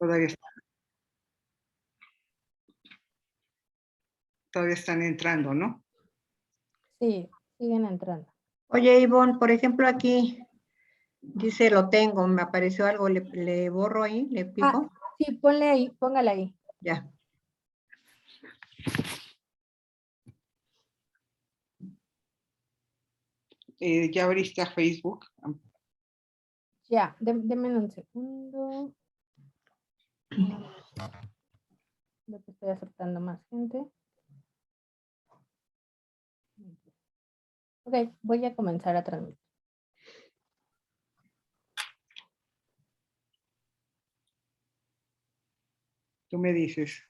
Todavía, todavía están entrando, ¿no? Sí, siguen entrando. Oye, Ivonne, por ejemplo, aquí dice lo tengo, me apareció algo, le borro ahí, le pico. Sí, ponle ahí, póngala ahí. Ya. ¿Ya abriste a Facebook? Ya, denme un segundo. Yo te estoy aceptando más gente. Ok, voy a comenzar a transmitir. Tú me dices.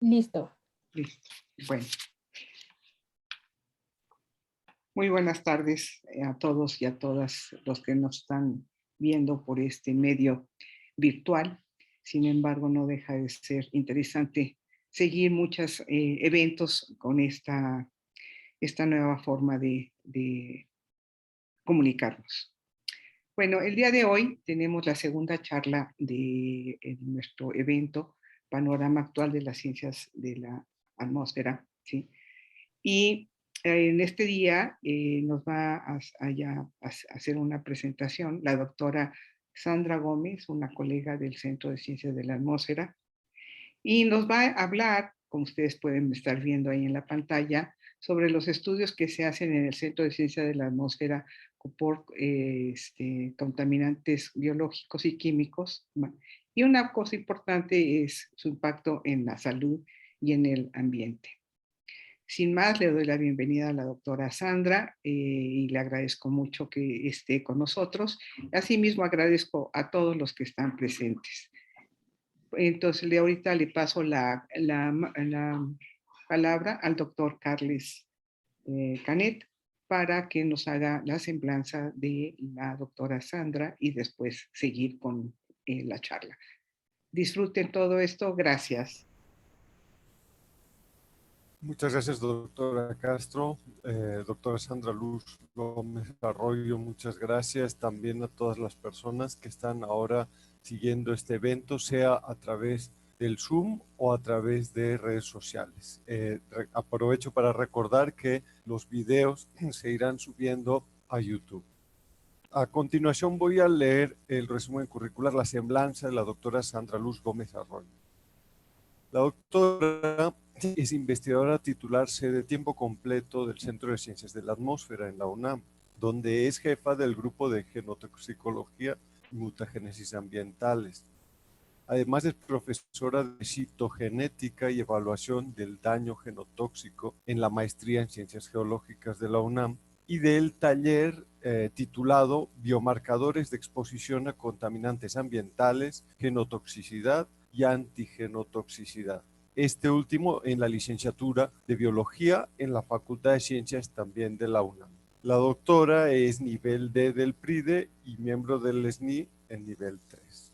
Listo. Listo. Bueno. Muy buenas tardes a todos y a todas los que nos están viendo por este medio virtual. Sin embargo, no deja de ser interesante seguir muchos eventos con esta nueva forma de comunicarnos. Bueno, el día de hoy tenemos la segunda charla de nuestro evento Panorama Actual de las Ciencias de la Atmósfera, ¿sí? Y en este día nos va a hacer una presentación la doctora Sandra Gómez, una colega del Centro de Ciencias de la Atmósfera, y nos va a hablar, como ustedes pueden estar viendo ahí en la pantalla, sobre los estudios que se hacen en el Centro de Ciencias de la Atmósfera por contaminantes biológicos y químicos. Y una cosa importante es su impacto en la salud y en el ambiente. Sin más, le doy la bienvenida a la doctora Sandra y le agradezco mucho que esté con nosotros. Asimismo, agradezco a todos los que están presentes. Entonces, ahorita le paso la palabra al doctor Carles Canet para que nos haga la semblanza de la doctora Sandra y después seguir con la charla. Disfruten todo esto. Gracias. Muchas gracias, doctora Castro. Doctora Sandra Luz Gómez Arroyo, muchas gracias también a todas las personas que están ahora siguiendo este evento, sea a través del Zoom o a través de redes sociales. Aprovecho para recordar que los videos se irán subiendo a YouTube. A continuación voy a leer el resumen curricular, la semblanza de la doctora Sandra Luz Gómez Arroyo. La doctora es investigadora titular de tiempo completo del Centro de Ciencias de la Atmósfera en la UNAM, donde es jefa del grupo de genotoxicología y mutagénesis ambientales. Además es profesora de citogenética y evaluación del daño genotóxico en la maestría en Ciencias Geológicas de la UNAM y del taller titulado Biomarcadores de exposición a contaminantes ambientales, genotoxicidad y antigenotoxicidad. Este último en la licenciatura de Biología en la Facultad de Ciencias también de la UNAM. La doctora es nivel D del PRIDE y miembro del SNI en nivel 3.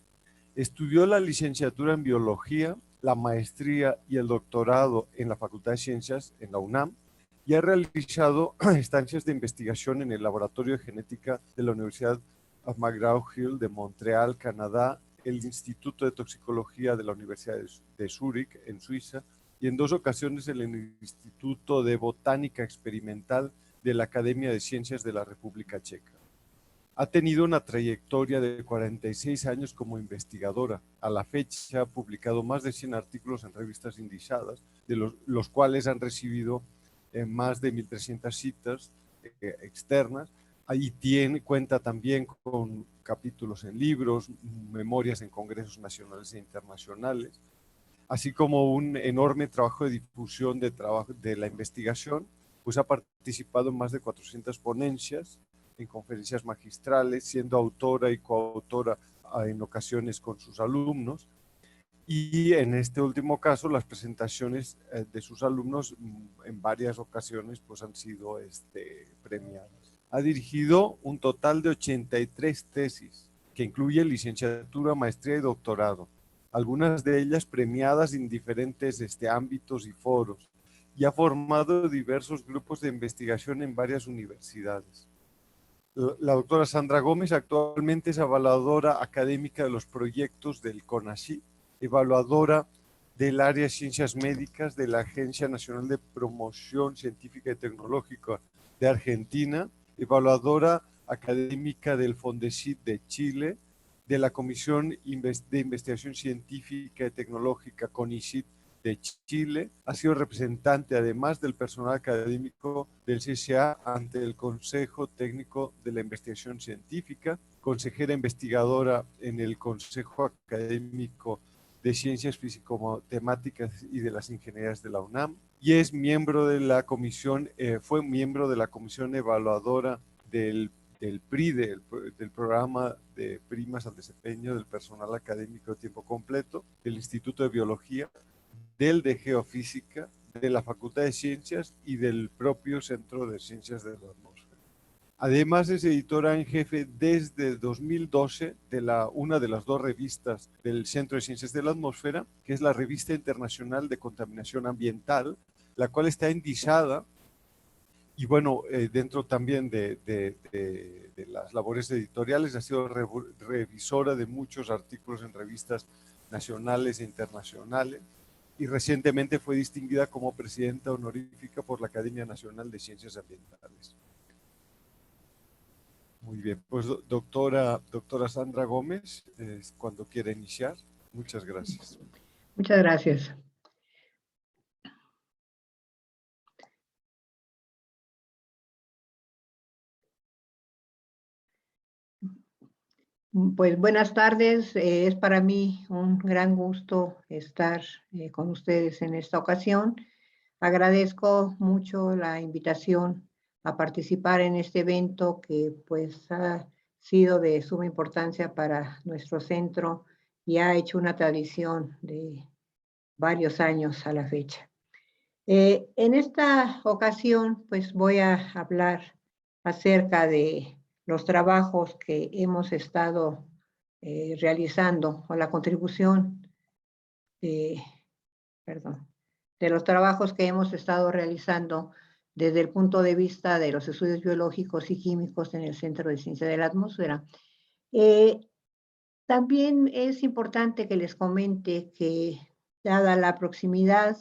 Estudió la licenciatura en Biología, la maestría y el doctorado en la Facultad de Ciencias en la UNAM y ha realizado estancias de investigación en el Laboratorio de Genética de la Universidad McGraw-Hill de Montreal, Canadá, el Instituto de Toxicología de la Universidad de Zúrich, en Suiza, y en 2 ocasiones en el Instituto de Botánica Experimental de la Academia de Ciencias de la República Checa. Ha tenido una trayectoria de 46 años como investigadora. A la fecha ha publicado más de 100 artículos en revistas indizadas, de los cuales han recibido más de 1.300 citas externas. Ahí cuenta también con capítulos en libros, memorias en congresos nacionales e internacionales, así como un enorme trabajo de difusión de la investigación, pues ha participado en más de 400 ponencias, en conferencias magistrales, siendo autora y coautora en ocasiones con sus alumnos, y en este último caso las presentaciones de sus alumnos en varias ocasiones pues han sido premiadas. Ha dirigido un total de 83 tesis, que incluye licenciatura, maestría y doctorado, algunas de ellas premiadas en diferentes ámbitos y foros, y ha formado diversos grupos de investigación en varias universidades. La doctora Sandra Gómez actualmente es evaluadora académica de los proyectos del CONACYT, evaluadora del área de ciencias médicas de la Agencia Nacional de Promoción Científica y Tecnológica de Argentina, evaluadora académica del Fondesit de Chile, de la Comisión de Investigación Científica y Tecnológica CONICYT de Chile, ha sido representante además del personal académico del CCA ante el Consejo Técnico de la Investigación Científica, consejera investigadora en el Consejo Académico de Ciencias Físico-Matemáticas y de las Ingenierías de la UNAM, y es miembro de la comisión, fue miembro de la comisión evaluadora del PRIDE, del programa de primas al desempeño del personal académico de tiempo completo, del Instituto de Biología, del de Geofísica, de la Facultad de Ciencias y del propio Centro de Ciencias de la Atmósfera. Además es editora en jefe desde 2012 de una de las dos revistas del Centro de Ciencias de la Atmósfera, que es la Revista Internacional de Contaminación Ambiental, la cual está indizada y bueno, dentro también de las labores editoriales ha sido revisora de muchos artículos en revistas nacionales e internacionales, y recientemente fue distinguida como presidenta honorífica por la Academia Nacional de Ciencias Ambientales. Muy bien, pues doctora Sandra Gómez, cuando quiera iniciar, muchas gracias. Muchas gracias. Pues buenas tardes, es para mí un gran gusto estar con ustedes en esta ocasión. Agradezco mucho la invitación a participar en este evento que pues ha sido de suma importancia para nuestro centro y ha hecho una tradición de varios años a la fecha. En esta ocasión pues voy a hablar acerca de los trabajos que hemos estado realizando o la contribución de los trabajos que hemos estado realizando desde el punto de vista de los estudios biológicos y químicos en el Centro de Ciencia de la Atmósfera. También es importante que les comente que, dada la proximidad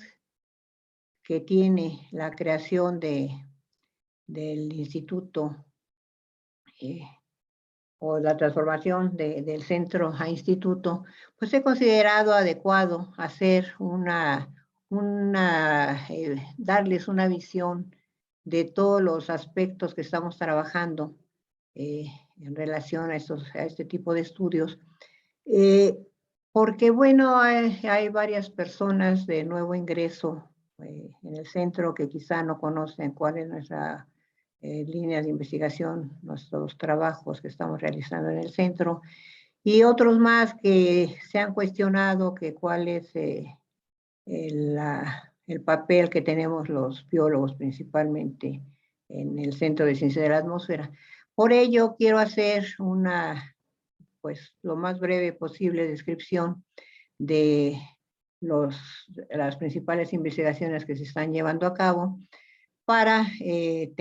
que tiene la creación del instituto o la transformación del centro a instituto, pues he considerado adecuado hacer darles una visión de todos los aspectos que estamos trabajando en relación a este tipo de estudios. Porque bueno, hay varias personas de nuevo ingreso en el centro que quizá no conocen cuál es nuestra línea de investigación, nuestros trabajos que estamos realizando en el centro, y otros más que se han cuestionado que cuál es el papel que tenemos los biólogos principalmente en el Centro de Ciencia de la Atmósfera. Por ello quiero hacer pues lo más breve posible descripción de las principales investigaciones que se están llevando a cabo para que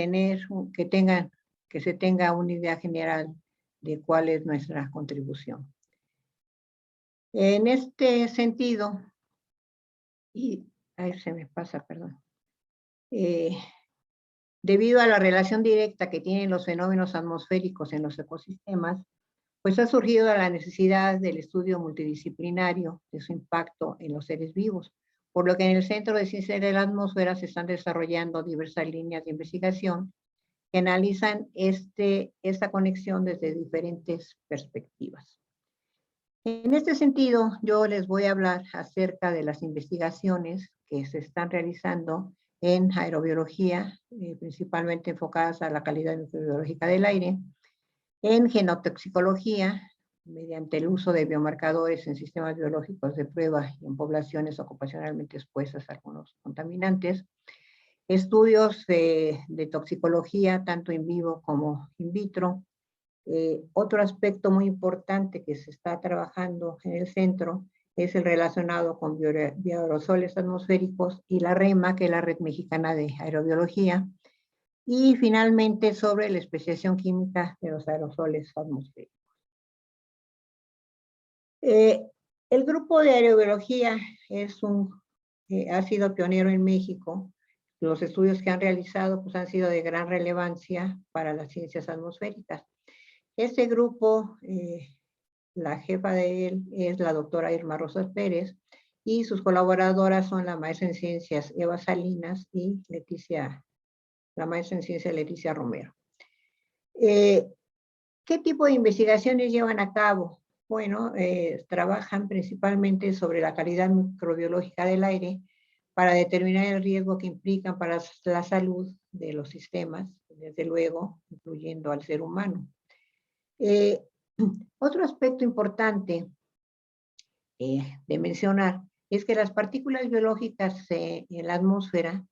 se tenga una idea general de cuál es nuestra contribución. En este sentido, ahí se me pasa, perdón. Debido a la relación directa que tienen los fenómenos atmosféricos en los ecosistemas, pues ha surgido la necesidad del estudio multidisciplinario de su impacto en los seres vivos, por lo que en el Centro de Ciencia de la Atmósfera se están desarrollando diversas líneas de investigación que analizan esta conexión desde diferentes perspectivas. En este sentido, yo les voy a hablar acerca de las investigaciones que se están realizando en aerobiología, principalmente enfocadas a la calidad microbiológica del aire, en genotoxicología, mediante el uso de biomarcadores en sistemas biológicos de prueba y en poblaciones ocupacionalmente expuestas a algunos contaminantes, estudios de toxicología, tanto in vivo como in vitro. Otro aspecto muy importante que se está trabajando en el centro es el relacionado con bioaerosoles atmosféricos, y la REMA, que es la Red Mexicana de Aerobiología, y finalmente sobre la especiación química de los aerosoles atmosféricos. El grupo de aerobiología ha sido pionero en México. Los estudios que han realizado pues, han sido de gran relevancia para las ciencias atmosféricas. Este grupo, la jefa de él es la doctora Irma Rosas Pérez, y sus colaboradoras son la maestra en ciencias Eva Salinas y la maestra en ciencias Leticia Romero. ¿Qué tipo de investigaciones llevan a cabo? Bueno, trabajan principalmente sobre la calidad microbiológica del aire para determinar el riesgo que implican para la salud de los sistemas, desde luego, incluyendo al ser humano. Otro aspecto importante de mencionar es que las partículas biológicas en la atmósfera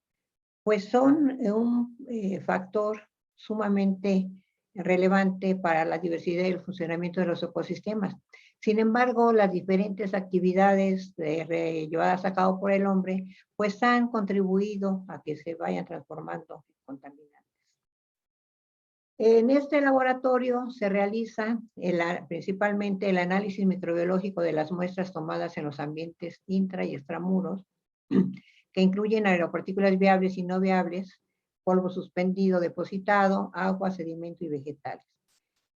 pues son un factor sumamente relevante para la diversidad y el funcionamiento de los ecosistemas. Sin embargo, las diferentes actividades llevadas a cabo por el hombre pues han contribuido a que se vayan transformando en contaminantes. En este laboratorio se realiza principalmente el análisis microbiológico de las muestras tomadas en los ambientes intra y extramuros, que incluyen aeropartículas viables y no viables, polvo suspendido depositado, agua, sedimento y vegetales.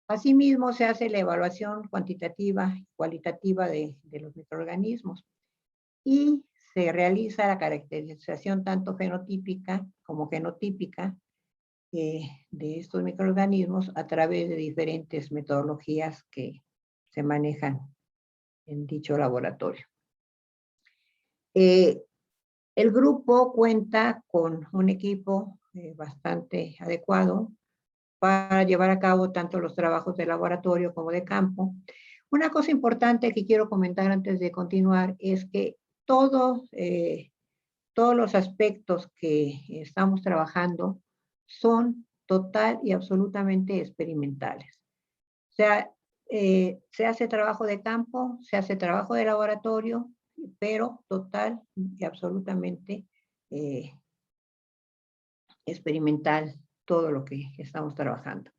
Asimismo, se hace la evaluación cuantitativa y cualitativa de los microorganismos, y se realiza la caracterización tanto fenotípica como genotípica de estos microorganismos a través de diferentes metodologías que se manejan en dicho laboratorio. El grupo cuenta con un equipo bastante adecuado para llevar a cabo tanto los trabajos de laboratorio como de campo. Una cosa importante que quiero comentar antes de continuar es que todos los aspectos que estamos trabajando son total y absolutamente experimentales. O sea, se hace trabajo de campo, se hace trabajo de laboratorio, pero total y absolutamente experimental todo lo que estamos trabajando.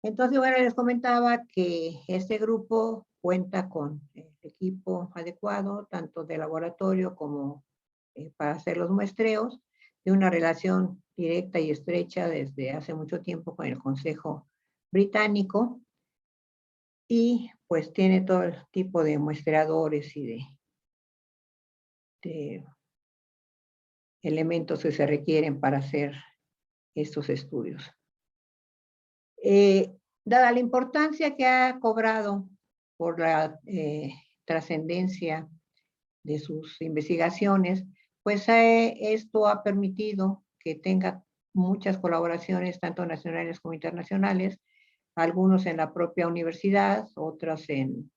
Entonces, bueno, les comentaba que este grupo cuenta con el equipo adecuado, tanto de laboratorio como para hacer los muestreos, de una relación directa y estrecha desde hace mucho tiempo con el Consejo Británico, y pues tiene todo el tipo de muestreadores y de elementos que se requieren para hacer estos estudios. Dada la importancia que ha cobrado por la trascendencia de sus investigaciones, pues esto ha permitido que tenga muchas colaboraciones, tanto nacionales como internacionales, algunos en la propia universidad, otras en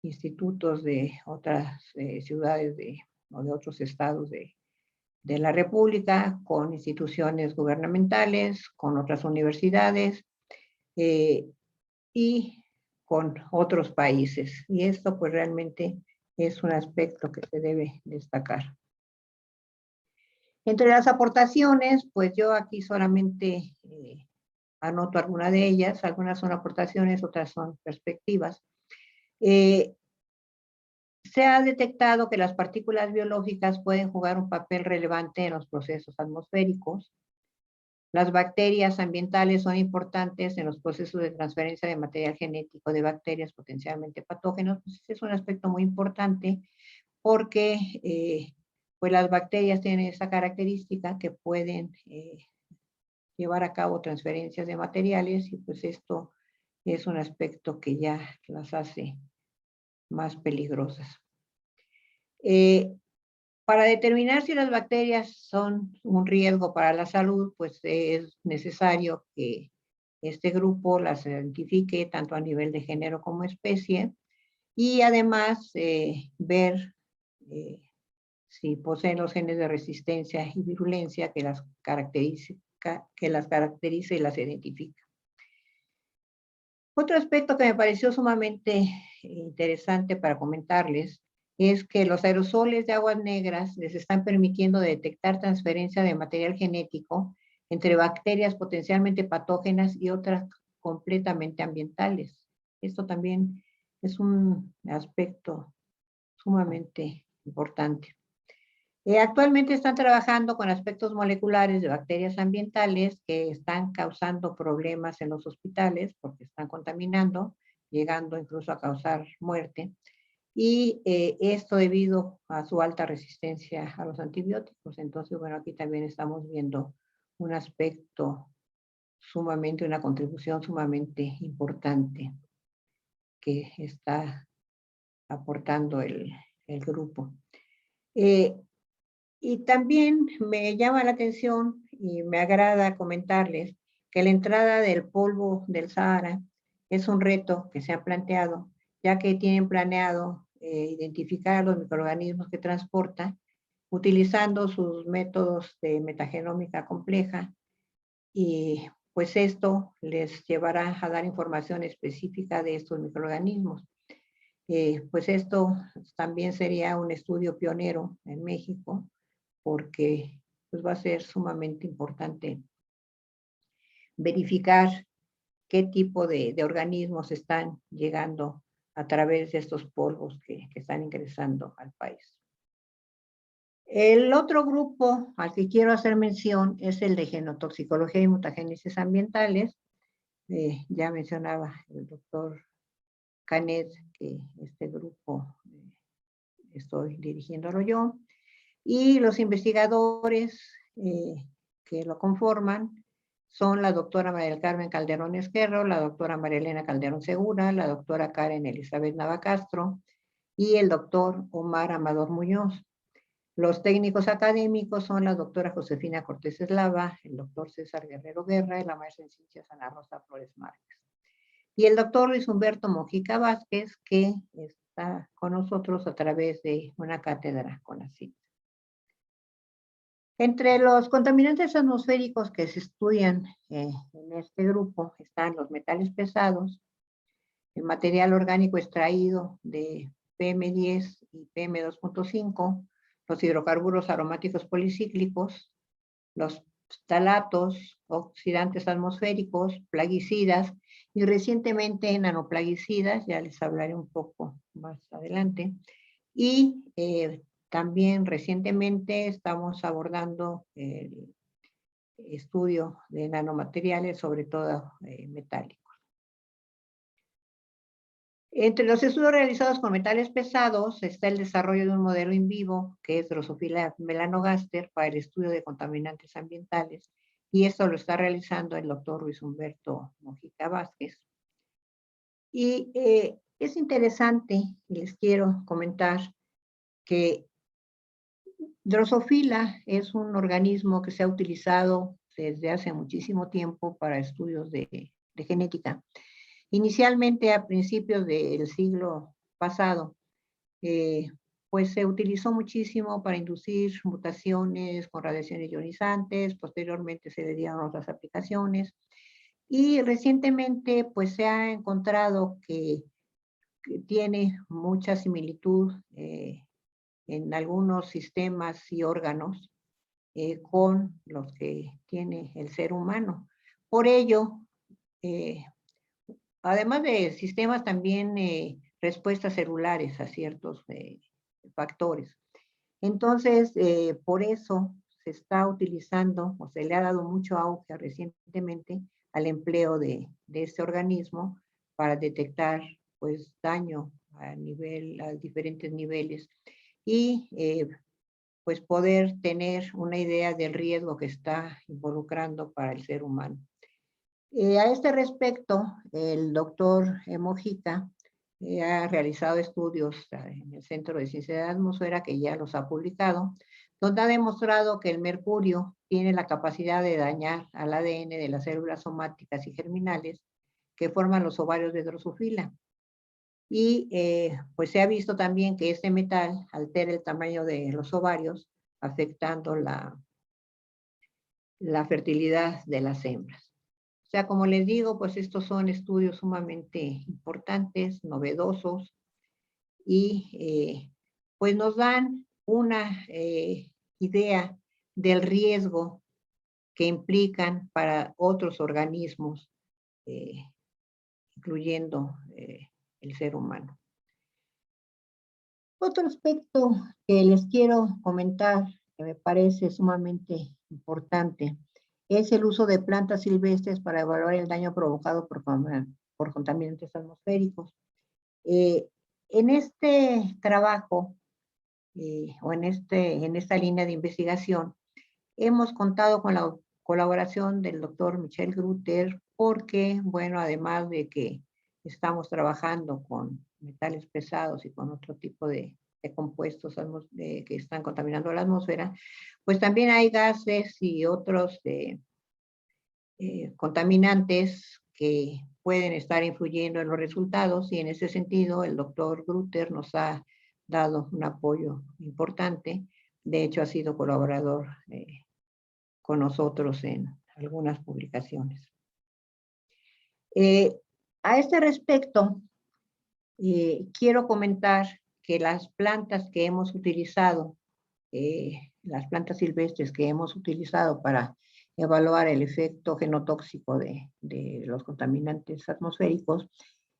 institutos de otras ciudades o de otros estados de la República, con instituciones gubernamentales, con otras universidades y con otros países. Y esto pues realmente es un aspecto que se debe destacar. Entre las aportaciones, pues yo aquí solamente anoto algunas de ellas. Algunas son aportaciones, otras son perspectivas. Se ha detectado que las partículas biológicas pueden jugar un papel relevante en los procesos atmosféricos. Las bacterias ambientales son importantes en los procesos de transferencia de material genético de bacterias potencialmente patógenos. Pues ese es un aspecto muy importante porque pues las bacterias tienen esa característica que pueden llevar a cabo transferencias de materiales, y pues esto es un aspecto que ya las hace más peligrosas. Para determinar si las bacterias son un riesgo para la salud, pues es necesario que este grupo las identifique tanto a nivel de género como especie, y además ver si poseen los genes de resistencia y virulencia que las caracteriza y las identifica. Otro aspecto que me pareció sumamente interesante para comentarles es que los aerosoles de aguas negras les están permitiendo detectar transferencia de material genético entre bacterias potencialmente patógenas y otras completamente ambientales. Esto también es un aspecto sumamente importante. Actualmente están trabajando con aspectos moleculares de bacterias ambientales que están causando problemas en los hospitales porque están contaminando, llegando incluso a causar muerte. Y esto debido a su alta resistencia a los antibióticos. Entonces, bueno, aquí también estamos viendo un aspecto sumamente, una contribución sumamente importante que está aportando el grupo. Y también me llama la atención y me agrada comentarles que la entrada del polvo del Sahara es un reto que se ha planteado, ya que tienen planeado identificar a los microorganismos que transporta, utilizando sus métodos de metagenómica compleja, y pues esto les llevará a dar información específica de estos microorganismos. Pues esto también sería un estudio pionero en México, porque pues va a ser sumamente importante verificar qué tipo de organismos están llegando a través de estos polvos que están ingresando al país. El otro grupo al que quiero hacer mención es el de genotoxicología y mutagénesis ambientales. Ya mencionaba el doctor Canet que este grupo estoy dirigiéndolo yo. Y los investigadores que lo conforman son la doctora María del Carmen Calderón Esquerro, la doctora María Elena Calderón Segura, la doctora Karen Elizabeth Navacastro y el doctor Omar Amador Muñoz. Los técnicos académicos son la doctora Josefina Cortés Eslava, el doctor César Guerrero Guerra y la maestra en ciencias Ana Rosa Flores Márquez. Y el doctor Luis Humberto Mojica Vázquez, que está con nosotros a través de una cátedra con la CIT. Entre los contaminantes atmosféricos que se estudian en este grupo están los metales pesados, el material orgánico extraído de PM10 y PM2.5, los hidrocarburos aromáticos policíclicos, los ftalatos, oxidantes atmosféricos, plaguicidas y recientemente nanoplaguicidas, ya les hablaré un poco más adelante, y también recientemente estamos abordando el estudio de nanomateriales, sobre todo metálicos. Entre los estudios realizados con metales pesados está el desarrollo de un modelo in vivo que es Drosophila melanogaster para el estudio de contaminantes ambientales, y esto lo está realizando el doctor Luis Humberto Mojica Vázquez. Y es interesante, les quiero comentar que Drosophila es un organismo que se ha utilizado desde hace muchísimo tiempo para estudios de genética. Inicialmente a principios del siglo pasado, pues se utilizó muchísimo para inducir mutaciones con radiaciones ionizantes, posteriormente se le dieron otras aplicaciones, y recientemente pues se ha encontrado que tiene mucha similitud en algunos sistemas y órganos con los que tiene el ser humano. Por ello, además de sistemas, también respuestas celulares a ciertos factores. Entonces, por eso se está utilizando, o se le ha dado mucho auge recientemente al empleo de este organismo para detectar pues daño a diferentes niveles y pues poder tener una idea del riesgo que está involucrando para el ser humano. A este respecto, el doctor Mojica ha realizado estudios en el Centro de Ciencia de la Atmósfera, que ya los ha publicado, donde ha demostrado que el mercurio tiene la capacidad de dañar al ADN de las células somáticas y germinales que forman los ovarios de Drosophila. Y pues se ha visto también que este metal altera el tamaño de los ovarios, afectando la fertilidad de las hembras. O sea, como les digo, pues estos son estudios sumamente importantes, novedosos, y pues nos dan una idea del riesgo que implican para otros organismos, incluyendo el ser humano. Otro aspecto que les quiero comentar, que me parece sumamente importante, es el uso de plantas silvestres para evaluar el daño provocado por contaminantes atmosféricos. En este trabajo, o en esta línea de investigación, hemos contado con la colaboración del doctor Michel Grutter, porque, bueno, además de que estamos trabajando con metales pesados y con otro tipo de compuestos que están contaminando la atmósfera, pues también hay gases y otros contaminantes que pueden estar influyendo en los resultados, y en ese sentido el doctor Grutter nos ha dado un apoyo importante. De hecho, ha sido colaborador con nosotros en algunas publicaciones. A este respecto, quiero comentar que las plantas que hemos utilizado, las plantas silvestres que hemos utilizado para evaluar el efecto genotóxico de los contaminantes atmosféricos,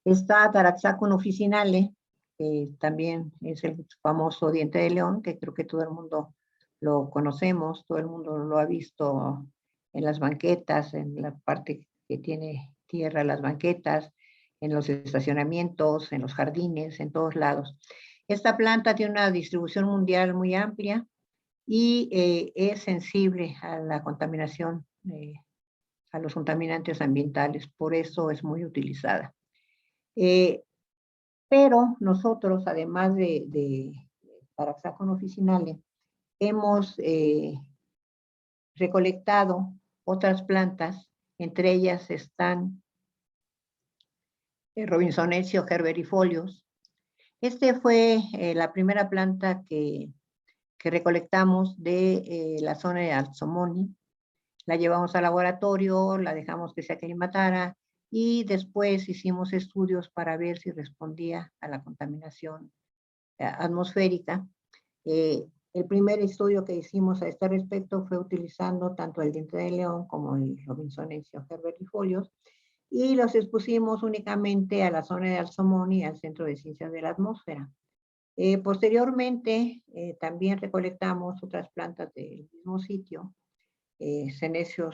está Taraxacum officinale, que también es el famoso diente de león, que creo que todo el mundo lo conocemos, todo el mundo lo ha visto en las banquetas, en la parte que tiene tierra, las banquetas, en los estacionamientos, en los jardines, en todos lados. Esta planta tiene una distribución mundial muy amplia y es sensible a la contaminación, a los contaminantes ambientales, por eso es muy utilizada. Pero nosotros, además de Taraxacum officinale, hemos recolectado otras plantas, entre ellas están Robinsonensis herberifolios. Este fue la primera planta que recolectamos de la zona de Alzomoni. La llevamos al laboratorio, la dejamos que se aclimatara y después hicimos estudios para ver si respondía a la contaminación atmosférica. El primer estudio que hicimos a este respecto fue utilizando tanto el diente de león como el Robinsonensis herberifolios, y los expusimos únicamente a la zona de Alzomoni y al Centro de Ciencias de la Atmósfera. Posteriormente, también recolectamos otras plantas del mismo sitio, Senecio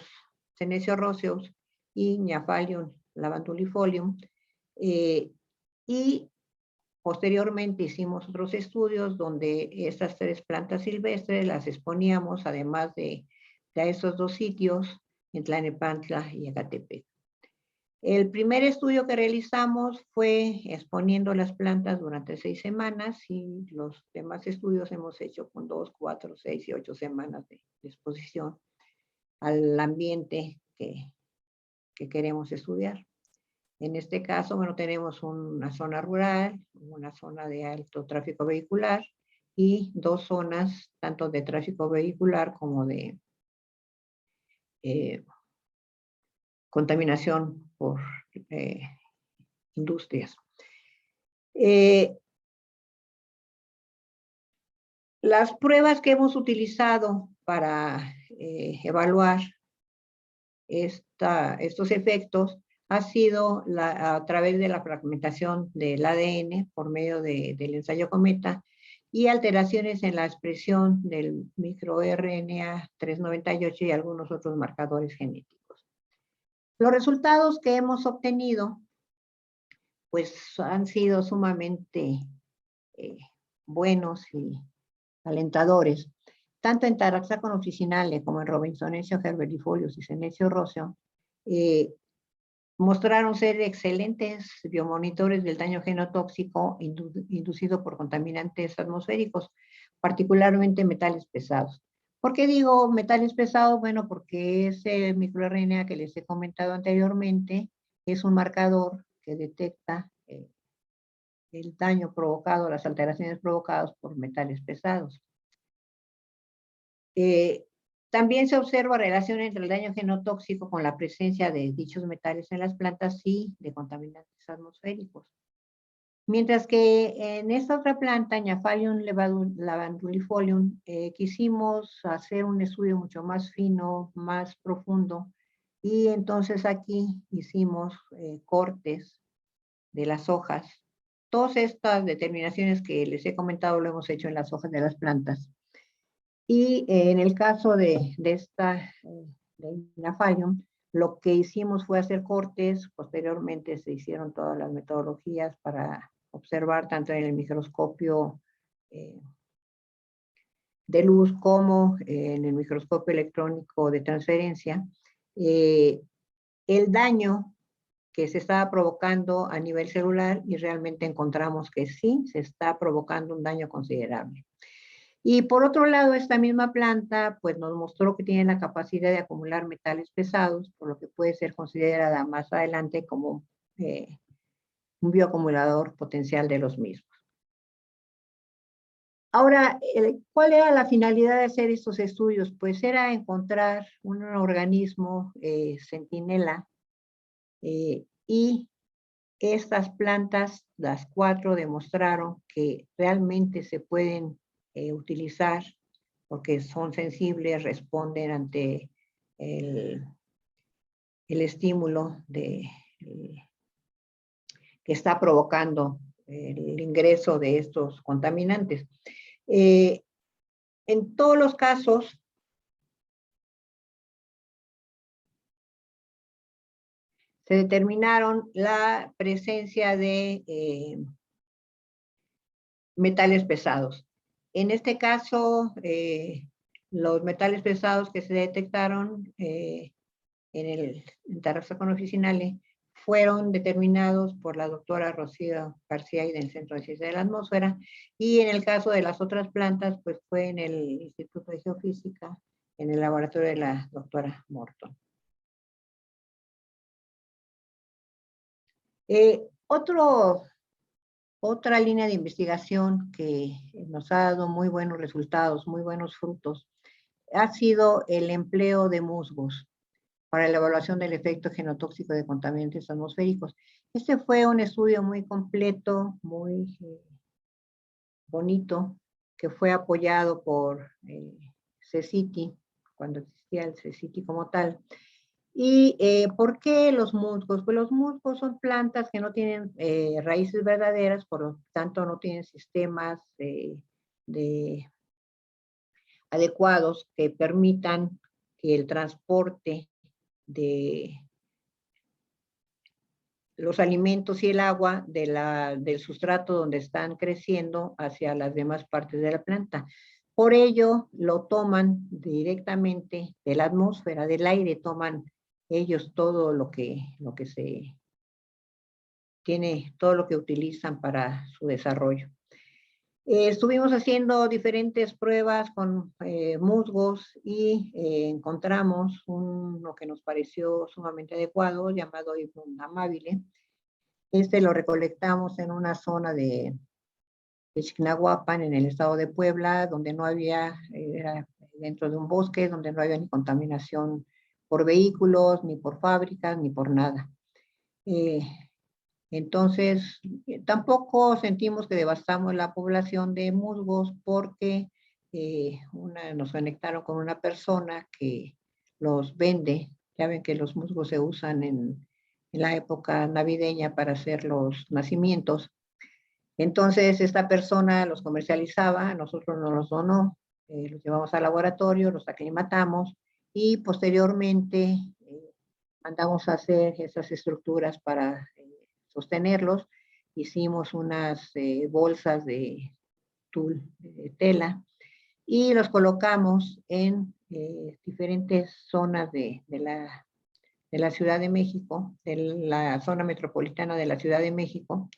roseus y Gnaphalium lavandulifolium, y posteriormente hicimos otros estudios donde estas tres plantas silvestres las exponíamos, además de esos dos sitios, en Tlalnepantla y Ecatepec. El primer estudio que realizamos fue exponiendo las plantas durante 6 semanas, y los demás estudios hemos hecho con 2, 4, 6 y 8 semanas de exposición al ambiente que queremos estudiar. En este caso, bueno, tenemos una zona rural, una zona de alto tráfico vehicular y 2 zonas, tanto de tráfico vehicular como de contaminación por industrias. Las pruebas que hemos utilizado para evaluar estos efectos ha sido a través de la fragmentación del ADN por medio del ensayo Cometa y alteraciones en la expresión del microRNA 398 y algunos otros marcadores genéticos. Los resultados que hemos obtenido pues han sido sumamente buenos y alentadores. Tanto en Taraxacum officinale como en Robinsonensis herberifolios y Senecio roseo, mostraron ser excelentes biomonitores del daño genotóxico inducido por contaminantes atmosféricos, particularmente metales pesados. ¿Por qué digo metales pesados? Bueno, porque ese microRNA que les he comentado anteriormente es un marcador que detecta el daño provocado, las alteraciones provocadas por metales pesados. También se observa relación entre el daño genotóxico con la presencia de dichos metales en las plantas y de contaminantes atmosféricos. Mientras que en esta otra planta, Agnaphallium lavandulifolium, quisimos hacer un estudio mucho más fino, más profundo, y entonces aquí hicimos cortes de las hojas. Todas estas determinaciones que les he comentado lo hemos hecho en las hojas de las plantas. Y en el caso de esta, de Agnaphallium, lo que hicimos fue hacer cortes. Posteriormente se hicieron todas las metodologías para observar tanto en el microscopio de luz como en el microscopio electrónico de transferencia, el daño que se estaba provocando a nivel celular, y realmente encontramos que sí, se está provocando un daño considerable. Y por otro lado, esta misma planta pues nos mostró que tiene la capacidad de acumular metales pesados, por lo que puede ser considerada más adelante como un bioacumulador potencial de los mismos. Ahora, ¿cuál era la finalidad de hacer estos estudios? Pues era encontrar un organismo centinela, y estas plantas, las 4, demostraron que realmente se pueden utilizar porque son sensibles, responden ante el estímulo que está provocando el ingreso de estos contaminantes. En todos los casos, se determinaron la presencia de metales pesados. En este caso, los metales pesados que se detectaron en el Taraxacón officinale fueron determinados por la doctora Rocío García y del Centro de Ciencias de la Atmósfera, y en el caso de las otras plantas, pues fue en el Instituto de Geofísica, en el laboratorio de la doctora Morton. Otra línea de investigación que nos ha dado muy buenos resultados, muy buenos frutos, ha sido el empleo de musgos para la evaluación del efecto genotóxico de contaminantes atmosféricos. Este fue un estudio muy completo, muy bonito, que fue apoyado por CECITI, cuando existía el CECITI como tal. ¿Y por qué los musgos? Pues los musgos son plantas que no tienen raíces verdaderas, por lo tanto no tienen sistemas adecuados que permitan que el transporte de los alimentos y el agua del sustrato donde están creciendo hacia las demás partes de la planta. Por ello, lo toman directamente de la atmósfera, del aire, toman ellos todo lo que se tiene, todo lo que utilizan para su desarrollo. Estuvimos haciendo diferentes pruebas con musgos y encontramos uno que nos pareció sumamente adecuado, llamado Hibernum amabile. Este lo recolectamos en una zona de Ixtlahuapan, en el estado de Puebla, donde no había, era dentro de un bosque, donde no había ni contaminación por vehículos, ni por fábricas, ni por nada. Entonces, tampoco sentimos que devastamos la población de musgos, porque nos conectaron con una persona que los vende. Ya ven que los musgos se usan en la época navideña para hacer los nacimientos. Entonces, esta persona los comercializaba, a nosotros nos los donó, los llevamos al laboratorio, los aclimatamos y posteriormente mandamos a hacer esas estructuras para sostenerlos. Hicimos unas bolsas de tul, de tela, y los colocamos en diferentes zonas de la Ciudad de México, de la zona metropolitana de la Ciudad de México,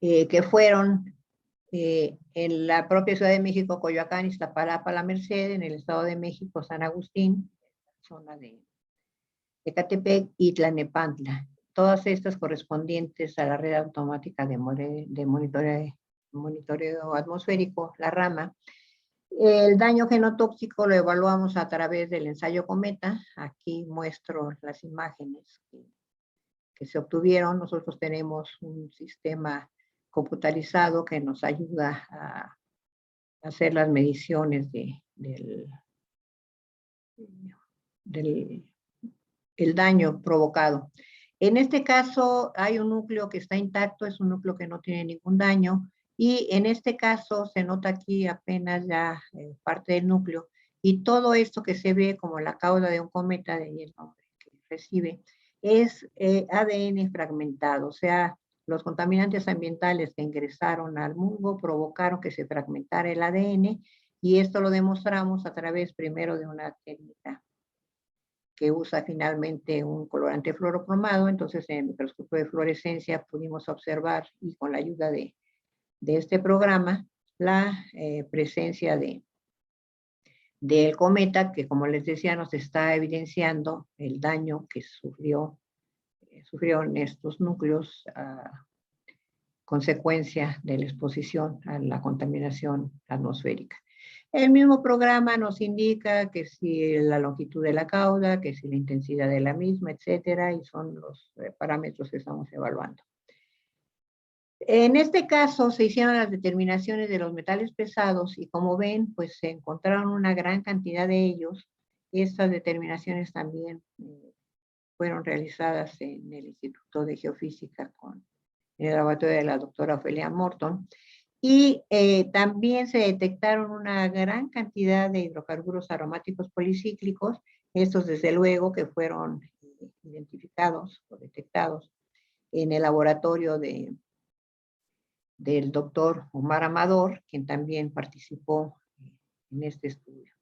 que fueron en la propia Ciudad de México, Coyoacán, Iztapalapa, La Merced; en el Estado de México, San Agustín, zona de Ecatepec y Tlalnepantla. Todas estas correspondientes a la red automática de monitoreo atmosférico, la rama. El daño genotóxico lo evaluamos a través del ensayo Cometa. Aquí muestro las imágenes que que se obtuvieron. Nosotros tenemos un sistema computarizado que nos ayuda a hacer las mediciones del daño provocado. En este caso hay un núcleo que está intacto, es un núcleo que no tiene ningún daño, y en este caso se nota aquí apenas ya parte del núcleo, y todo esto que se ve como la cauda de un cometa, de ahí el nombre que recibe, es ADN fragmentado, o sea, los contaminantes ambientales que ingresaron al musgo provocaron que se fragmentara el ADN, y esto lo demostramos a través primero de una técnica que usa finalmente un colorante fluorocromado. Entonces en el microscopio de fluorescencia pudimos observar, y con la ayuda de este programa, la presencia del cometa, que como les decía nos está evidenciando el daño que sufrieron estos núcleos a consecuencia de la exposición a la contaminación atmosférica. El mismo programa nos indica que si la longitud de la cauda, que si la intensidad de la misma, etcétera, y son los parámetros que estamos evaluando. En este caso se hicieron las determinaciones de los metales pesados, y como ven, pues se encontraron una gran cantidad de ellos. Estas determinaciones también fueron realizadas en el Instituto de Geofísica en el laboratorio de la doctora Ofelia Morton. Y también se detectaron una gran cantidad de hidrocarburos aromáticos policíclicos. Estos desde luego que fueron identificados o detectados en el laboratorio del doctor Omar Amador, quien también participó en este estudio.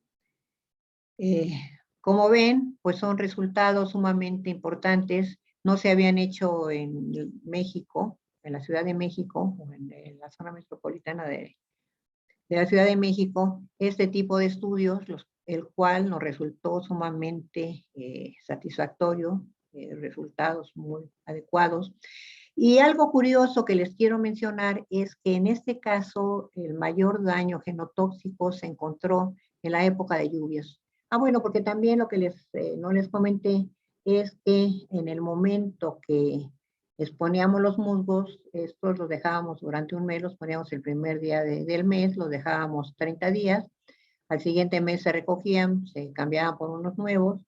Como ven, pues son resultados sumamente importantes. No se habían hecho en México, en la Ciudad de México, o en la zona metropolitana de la Ciudad de México, este tipo de estudios, el cual nos resultó sumamente satisfactorio, resultados muy adecuados. Y algo curioso que les quiero mencionar es que en este caso el mayor daño genotóxico se encontró en la época de lluvias. Bueno, porque también lo que no les comenté es que en el momento que exponíamos los musgos, estos los dejábamos durante un mes, los poníamos el primer día del mes, los dejábamos 30 días, al siguiente mes se recogían, se cambiaban por unos nuevos,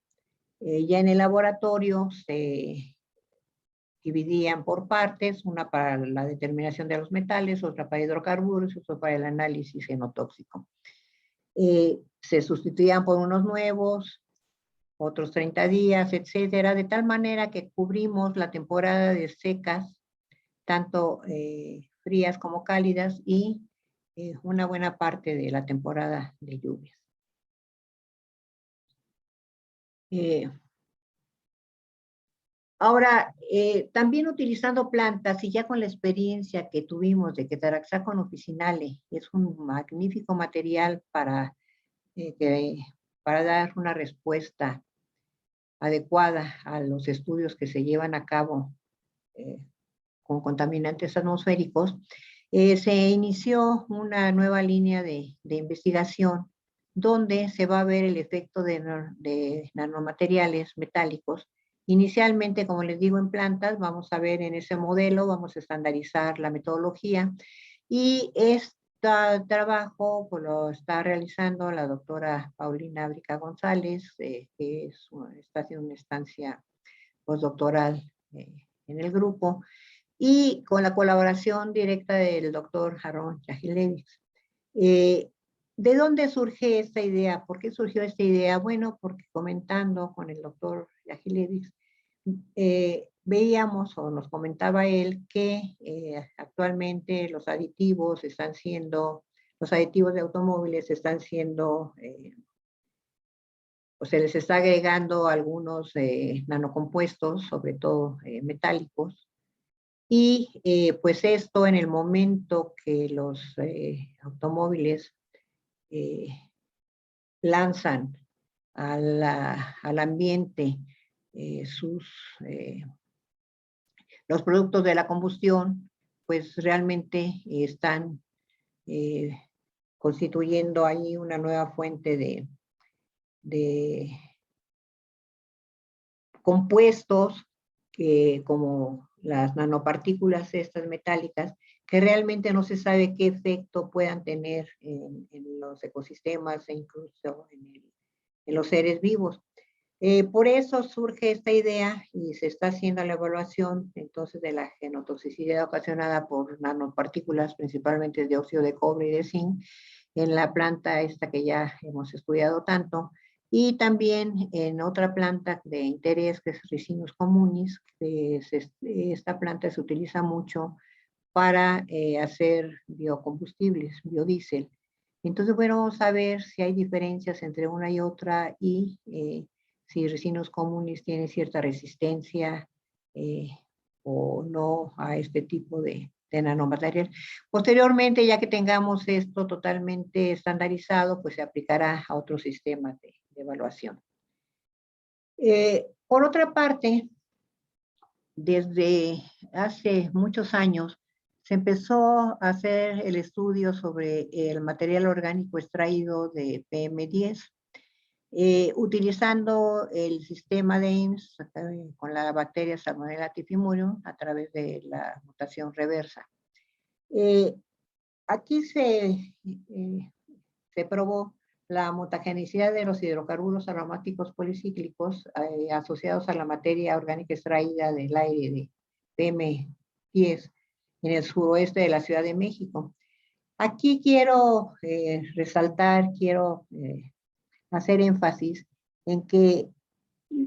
ya en el laboratorio se dividían por partes, una para la determinación de los metales, otra para hidrocarburos, otra para el análisis genotóxico. Se sustituían por unos nuevos, otros 30 días, etcétera, de tal manera que cubrimos la temporada de secas, tanto frías como cálidas, y una buena parte de la temporada de lluvias. Ahora, también utilizando plantas, y ya con la experiencia que tuvimos de que Taraxacum officinale es un magnífico material para dar una respuesta adecuada a los estudios que se llevan a cabo con contaminantes atmosféricos, se inició una nueva línea de investigación donde se va a ver el efecto de nanomateriales metálicos. Inicialmente, como les digo, en plantas, vamos a ver en ese modelo, vamos a estandarizar la metodología, y este trabajo pues, lo está realizando la doctora Paulina Brica González, que está haciendo una estancia postdoctoral en el grupo, y con la colaboración directa del doctor Aarón Yahilevich. ¿De dónde surge esta idea? ¿Por qué surgió esta idea? Bueno, porque comentando con el doctor Yahilevich, veíamos, o nos comentaba él, que actualmente los aditivos de automóviles están siendo, o se les está agregando algunos nanocompuestos, sobre todo metálicos, y pues esto en el momento que los automóviles lanzan al ambiente los productos de la combustión, pues realmente están constituyendo ahí una nueva fuente de compuestos como las nanopartículas estas metálicas, que realmente no se sabe qué efecto puedan tener en los ecosistemas e incluso en los seres vivos. Por eso surge esta idea y se está haciendo la evaluación entonces de la genotoxicidad ocasionada por nanopartículas, principalmente de óxido de cobre y de zinc, en la planta esta que ya hemos estudiado tanto, y también en otra planta de interés que es Ricinus communis, que esta planta se utiliza mucho para hacer biocombustibles, biodiesel. Entonces, bueno, vamos a ver si hay diferencias entre una y otra y si Ricinus communis tiene cierta resistencia o no a este tipo de nanomaterial. Posteriormente, ya que tengamos esto totalmente estandarizado, pues se aplicará a otros sistemas de evaluación. Por otra parte, desde hace muchos años se empezó a hacer el estudio sobre el material orgánico extraído de PM10, utilizando el sistema de Ames con la bacteria Salmonella typhimurium a través de la mutación reversa. Aquí se probó la mutagenicidad de los hidrocarburos aromáticos policíclicos asociados a la materia orgánica extraída del aire de PM10 en el suroeste de la Ciudad de México. Aquí quiero resaltar, quiero hacer énfasis en que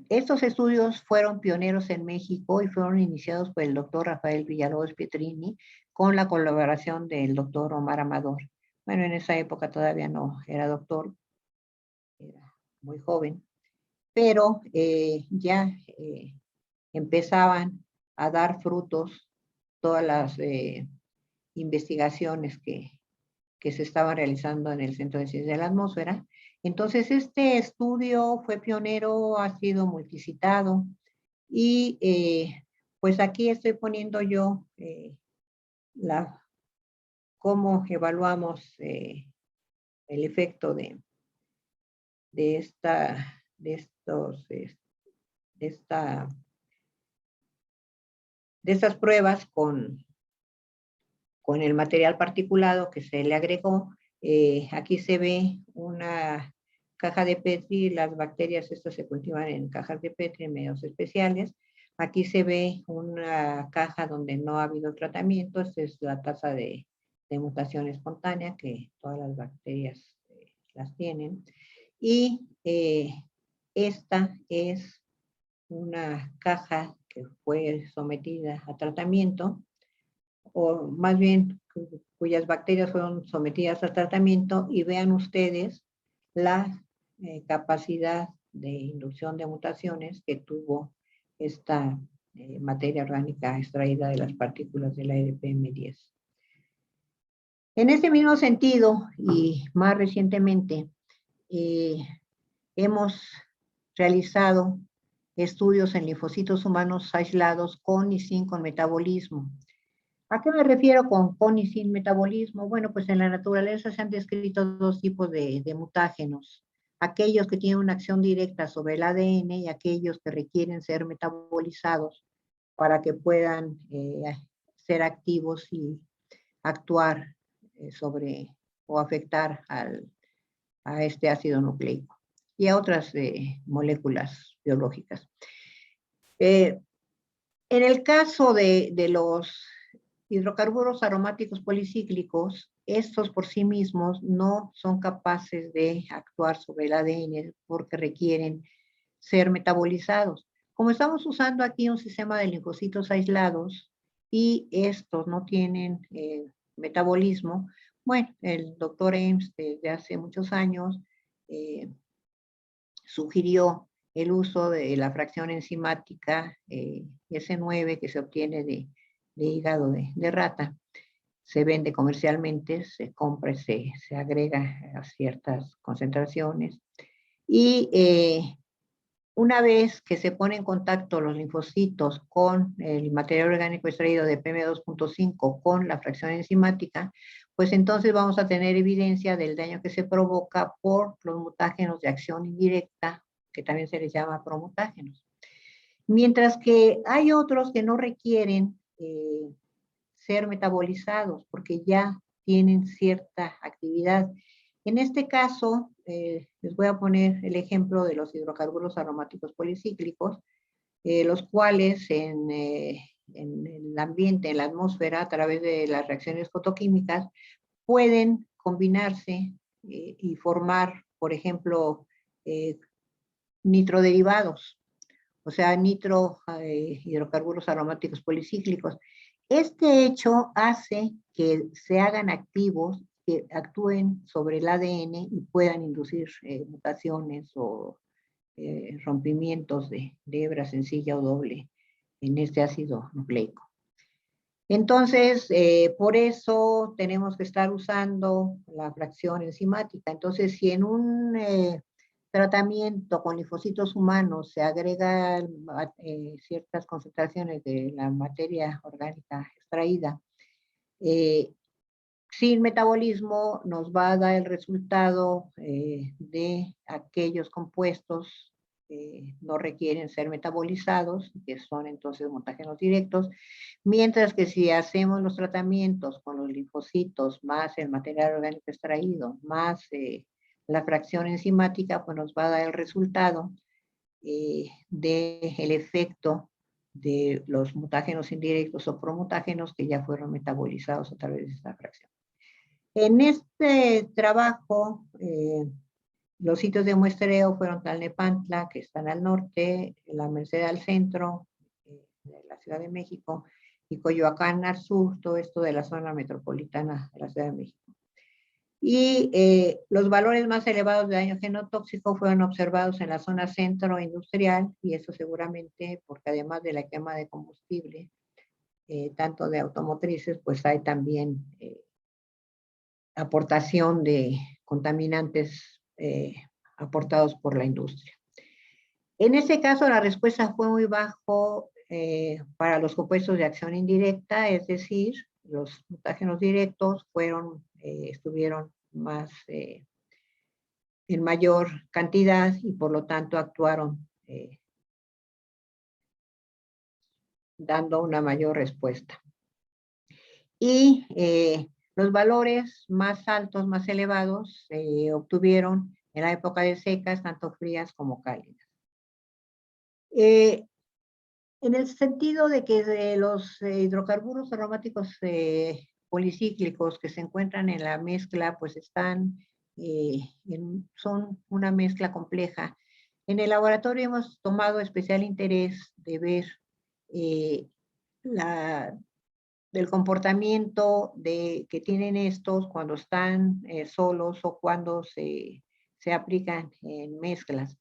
estos estudios fueron pioneros en México y fueron iniciados por el doctor Rafael Villalobos Pietrini con la colaboración del doctor Omar Amador. Bueno, en esa época todavía no era doctor, era muy joven, pero ya empezaban a dar frutos todas las investigaciones que se estaban realizando en el Centro de Ciencias de la Atmósfera. Entonces, este estudio fue pionero, ha sido multicitado y pues aquí estoy poniendo yo cómo evaluamos el efecto de estas pruebas con el material particulado que se le agregó. Aquí se ve una caja de Petri, las bacterias estas se cultivan en cajas de Petri en medios especiales. Aquí se ve una caja donde no ha habido tratamiento, esta es la tasa de mutación espontánea que todas las bacterias las tienen. Y esta es una caja que fue sometida a tratamiento, o más bien cuyas bacterias fueron sometidas a tratamiento, y vean ustedes la capacidad de inducción de mutaciones que tuvo esta materia orgánica extraída de las partículas del aire PM10. En este mismo sentido, y más recientemente, hemos realizado estudios en linfocitos humanos aislados con y sin con metabolismo. ¿A qué me refiero con y sin metabolismo? Bueno, pues en la naturaleza se han descrito dos tipos de mutágenos. Aquellos que tienen una acción directa sobre el ADN y aquellos que requieren ser metabolizados para que puedan ser activos y actuar sobre o afectar a este ácido nucleico y a otras moléculas biológicas. En el caso de los hidrocarburos aromáticos policíclicos, estos por sí mismos no son capaces de actuar sobre el ADN porque requieren ser metabolizados. Como estamos usando aquí un sistema de linfocitos aislados y estos no tienen metabolismo, bueno, el doctor Ames desde hace muchos años sugirió el uso de la fracción enzimática S9 que se obtiene de hígado de rata. Se vende comercialmente, se compra y se agrega a ciertas concentraciones. Y una vez que se pone en contacto los linfocitos con el material orgánico extraído de PM2.5 con la fracción enzimática, pues entonces vamos a tener evidencia del daño que se provoca por los mutágenos de acción indirecta, que también se les llama promutágenos. Mientras que hay otros que no requieren ser metabolizados porque ya tienen cierta actividad. En este caso, les voy a poner el ejemplo de los hidrocarburos aromáticos policíclicos, los cuales en el ambiente, en la atmósfera, a través de las reacciones fotoquímicas, pueden combinarse y formar, por ejemplo, nitroderivados, o sea, hidrocarburos aromáticos policíclicos. Este hecho hace que se hagan activos, que actúen sobre el ADN y puedan inducir mutaciones o rompimientos de hebra sencilla o doble en este ácido nucleico. Entonces, por eso tenemos que estar usando la fracción enzimática. Entonces, si en un tratamiento con linfocitos humanos se agregan ciertas concentraciones de la materia orgánica extraída, sin metabolismo nos va a dar el resultado de aquellos compuestos que no requieren ser metabolizados, que son entonces mutágenos directos, mientras que si hacemos los tratamientos con los linfocitos más el material orgánico extraído, más la fracción enzimática, pues nos va a dar el resultado del efecto de los mutágenos indirectos o promutágenos que ya fueron metabolizados a través de esta fracción. En este trabajo, los sitios de muestreo fueron Tlalnepantla, que están al norte, La Merced al centro, de la Ciudad de México, y Coyoacán al sur, todo esto de la zona metropolitana de la Ciudad de México. Y los valores más elevados de daño genotóxico fueron observados en la zona centro industrial, y eso seguramente porque además de la quema de combustible, tanto de automotrices, pues hay también aportación de contaminantes aportados por la industria. En este caso, la respuesta fue muy bajo para los compuestos de acción indirecta, es decir, los mutágenos directos estuvieron más en mayor cantidad y por lo tanto actuaron dando una mayor respuesta. Y los valores más altos, más elevados, se obtuvieron en la época de secas, tanto frías como cálidas. En el sentido de que los hidrocarburos aromáticos policíclicos que se encuentran en la mezcla, pues son una mezcla compleja. En el laboratorio hemos tomado especial interés de ver del comportamiento que tienen estos cuando están solos o cuando se aplican en mezclas.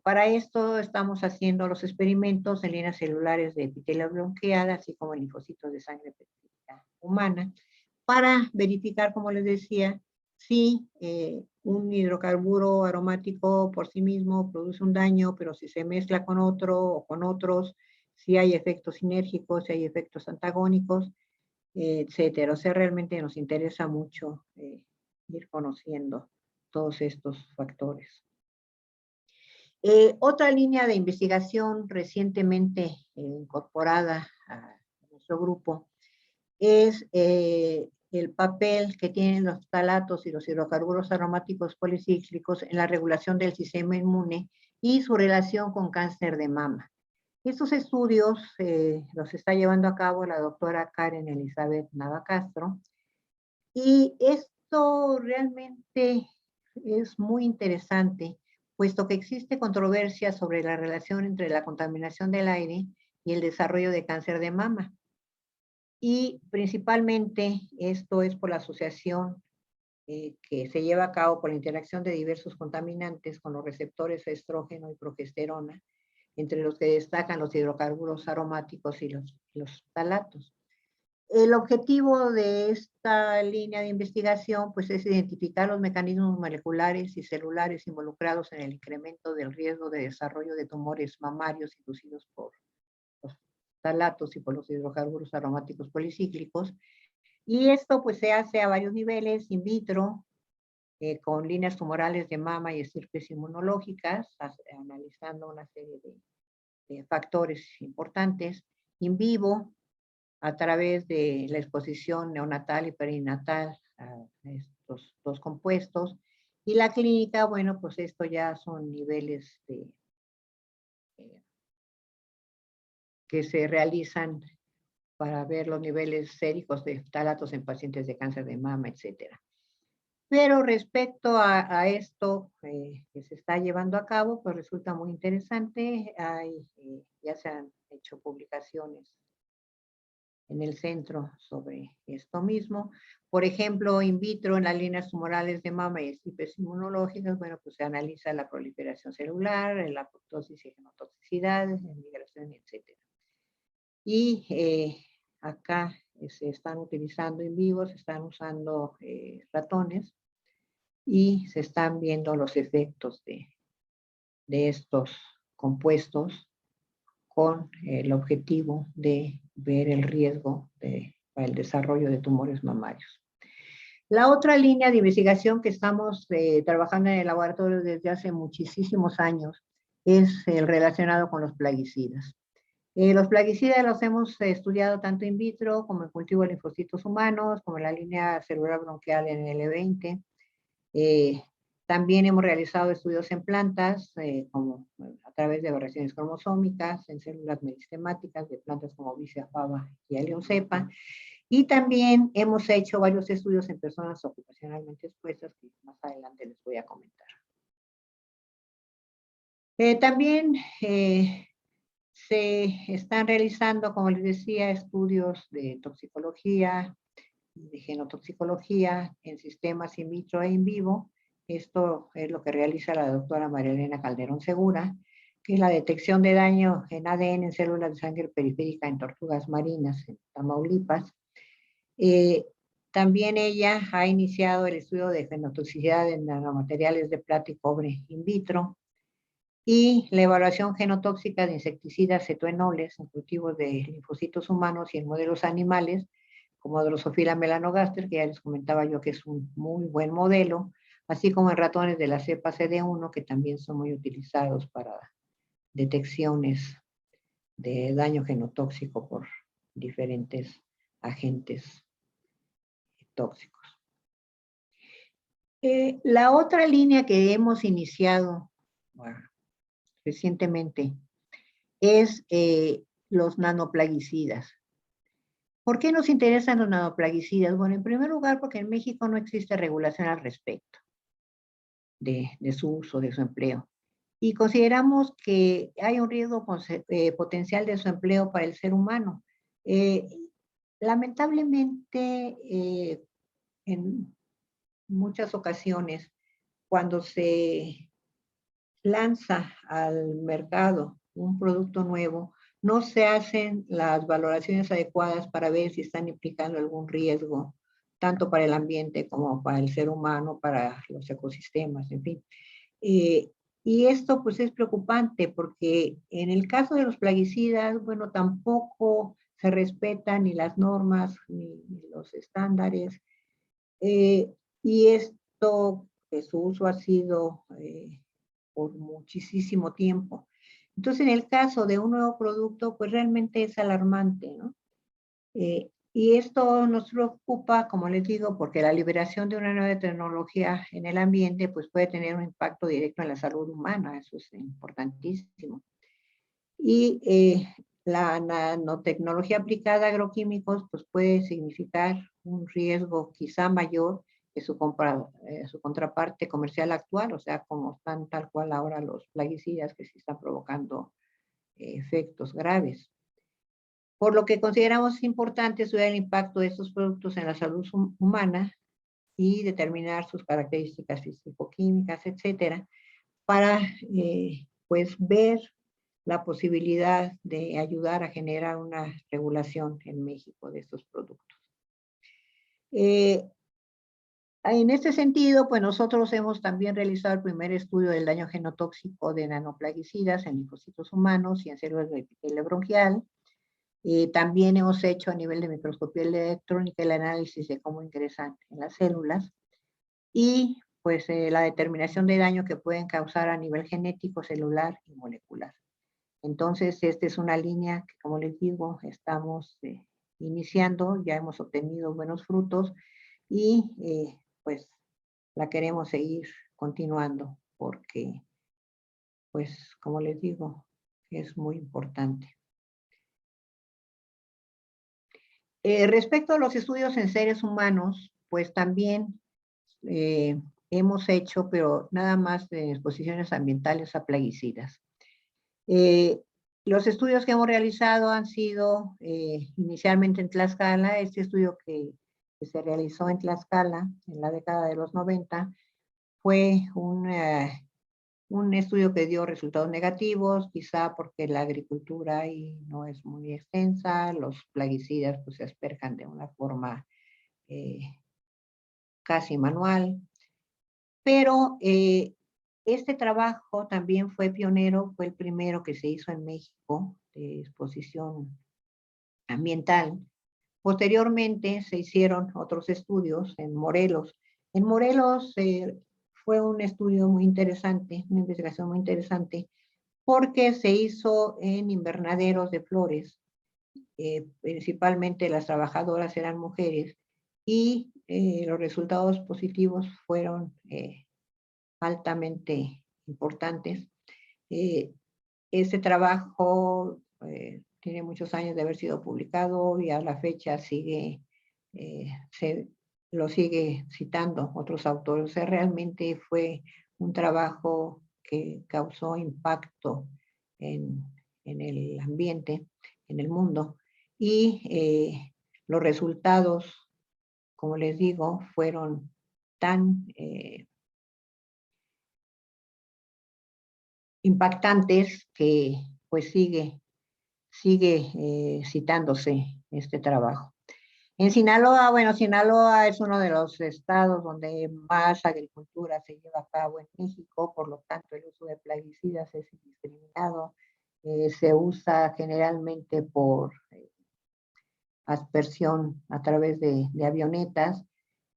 Para esto estamos haciendo los experimentos en líneas celulares de epitelio bronquial, así como en linfocitos de sangre humana, para verificar, como les decía, si un hidrocarburo aromático por sí mismo produce un daño, pero si se mezcla con otro o con otros, si hay efectos sinérgicos, si hay efectos antagónicos, etcétera. O sea, realmente nos interesa mucho ir conociendo todos estos factores. Otra línea de investigación recientemente incorporada a nuestro grupo es el papel que tienen los ftalatos y los hidrocarburos aromáticos policíclicos en la regulación del sistema inmune y su relación con cáncer de mama. Estos estudios los está llevando a cabo la doctora Karen Elizabeth Nava Castro, y esto realmente es muy interesante, puesto que existe controversia sobre la relación entre la contaminación del aire y el desarrollo de cáncer de mama. Y principalmente esto es por la asociación que se lleva a cabo por la interacción de diversos contaminantes con los receptores estrógeno y progesterona, entre los que destacan los hidrocarburos aromáticos y los ftalatos. El objetivo de esta línea de investigación pues, es identificar los mecanismos moleculares y celulares involucrados en el incremento del riesgo de desarrollo de tumores mamarios inducidos por los ftalatos y por los hidrocarburos aromáticos policíclicos. Y esto pues, se hace a varios niveles, in vitro, con líneas tumorales de mama y estirpes inmunológicas, analizando una serie de factores importantes. In vivo, a través de la exposición neonatal y perinatal a estos dos compuestos. Y la clínica, bueno, pues esto ya son niveles que se realizan para ver los niveles séricos de ftalatos en pacientes de cáncer de mama, etcétera. Pero respecto a esto que se está llevando a cabo, pues resulta muy interesante. Ya se han hecho publicaciones en el centro sobre esto mismo. Por ejemplo, in vitro en las líneas tumorales de mama y estipes inmunológicas, bueno, pues se analiza la proliferación celular, la apoptosis y genotoxicidad, la migración, etcétera. Y acá se están utilizando in vivo, se están usando ratones y se están viendo los efectos de estos compuestos con el objetivo de ver el riesgo para el desarrollo de tumores mamarios. La otra línea de investigación que estamos trabajando en el laboratorio desde hace muchísimos años es el relacionado con los plaguicidas. Los plaguicidas los hemos estudiado tanto in vitro como en cultivo de linfocitos humanos, como en la línea celular bronquial en L20. También hemos realizado estudios en plantas, como a través de variaciones cromosómicas, en células meristemáticas de plantas como Vicia faba y Allium cepa. Y también hemos hecho varios estudios en personas ocupacionalmente expuestas, que más adelante les voy a comentar. También se están realizando, como les decía, estudios de toxicología, de genotoxicología en sistemas in vitro e in vivo. Esto es lo que realiza la doctora María Elena Calderón Segura, que es la detección de daño en ADN en células de sangre periférica en tortugas marinas en Tamaulipas. También ella ha iniciado el estudio de genotoxicidad en nanomateriales de plata y cobre in vitro y la evaluación genotóxica de insecticidas cetoenoles en cultivos de linfocitos humanos y en modelos animales, como Drosophila melanogaster, que ya les comentaba yo que es un muy buen modelo, así como en ratones de la cepa CD1, que también son muy utilizados para detecciones de daño genotóxico por diferentes agentes tóxicos. La otra línea que hemos iniciado recientemente es los nanoplaguicidas. ¿Por qué nos interesan los nanoplaguicidas? Bueno, en primer lugar, porque en México no existe regulación al respecto de su uso, de su empleo. Y consideramos que hay un riesgo potencial de su empleo para el ser humano. Lamentablemente, en muchas ocasiones, cuando se lanza al mercado un producto nuevo, no se hacen las valoraciones adecuadas para ver si están implicando algún riesgo, tanto para el ambiente como para el ser humano, para los ecosistemas, en fin. Y esto pues es preocupante porque en el caso de los plaguicidas, bueno, tampoco se respetan ni las normas ni los estándares. Y esto, su uso ha sido por muchísimo tiempo. Entonces, en el caso de un nuevo producto, pues realmente es alarmante, ¿no? Y esto nos preocupa, como les digo, porque la liberación de una nueva tecnología en el ambiente, pues puede tener un impacto directo en la salud humana, eso es importantísimo. Y la nanotecnología aplicada a agroquímicos, pues puede significar un riesgo quizá mayor que su contraparte comercial actual, o sea, como están tal cual ahora los plaguicidas que sí están provocando efectos graves. Por lo que consideramos importante estudiar el impacto de estos productos en la salud humana y determinar sus características físico-químicas, etcétera, para pues ver la posibilidad de ayudar a generar una regulación en México de estos productos. En este sentido, pues nosotros hemos también realizado el primer estudio del daño genotóxico de nanoplaguicidas en linfocitos humanos y en células de epitelio bronquial. También hemos hecho a nivel de microscopía electrónica el análisis de cómo ingresan en las células y pues la determinación de daño que pueden causar a nivel genético, celular y molecular. Entonces, esta es una línea que, como les digo, estamos iniciando, ya hemos obtenido buenos frutos y pues la queremos seguir continuando porque, pues, como les digo, es muy importante. Respecto a los estudios en seres humanos, pues también hemos hecho, pero nada más de exposiciones ambientales a plaguicidas. Los estudios que hemos realizado han sido inicialmente en Tlaxcala. Este estudio que se realizó en Tlaxcala en la década de los 90 fue un estudio que dio resultados negativos, quizá porque la agricultura ahí no es muy extensa, los plaguicidas pues se asperjan de una forma casi manual, pero este trabajo también fue pionero, fue el primero que se hizo en México de exposición ambiental. Posteriormente se hicieron otros estudios en Morelos. En Morelos fue un estudio muy interesante, una investigación muy interesante, porque se hizo en invernaderos de flores. Principalmente las trabajadoras eran mujeres y los resultados positivos fueron altamente importantes. Este trabajo tiene muchos años de haber sido publicado y a la fecha lo sigue citando otros autores. O sea, realmente fue un trabajo que causó impacto en el ambiente, en el mundo, y los resultados, como les digo, fueron tan impactantes que pues sigue citándose este trabajo. En Sinaloa, bueno, Sinaloa es uno de los estados donde más agricultura se lleva a cabo en México, por lo tanto el uso de plaguicidas es indiscriminado. Se usa generalmente por aspersión a través de avionetas.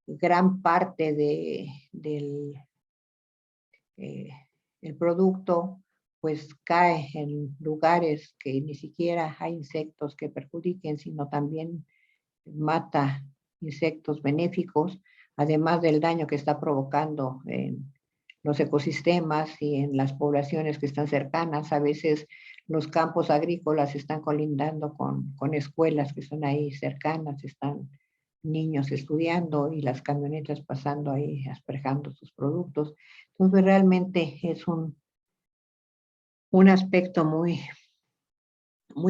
Gran parte del el producto pues cae en lugares que ni siquiera hay insectos que perjudiquen, sino también mata insectos benéficos, además del daño que está provocando en los ecosistemas y en las poblaciones que están cercanas. A veces los campos agrícolas están colindando con escuelas que están ahí cercanas, están niños estudiando y las camionetas pasando ahí asperjando sus productos. Entonces realmente es un aspecto muy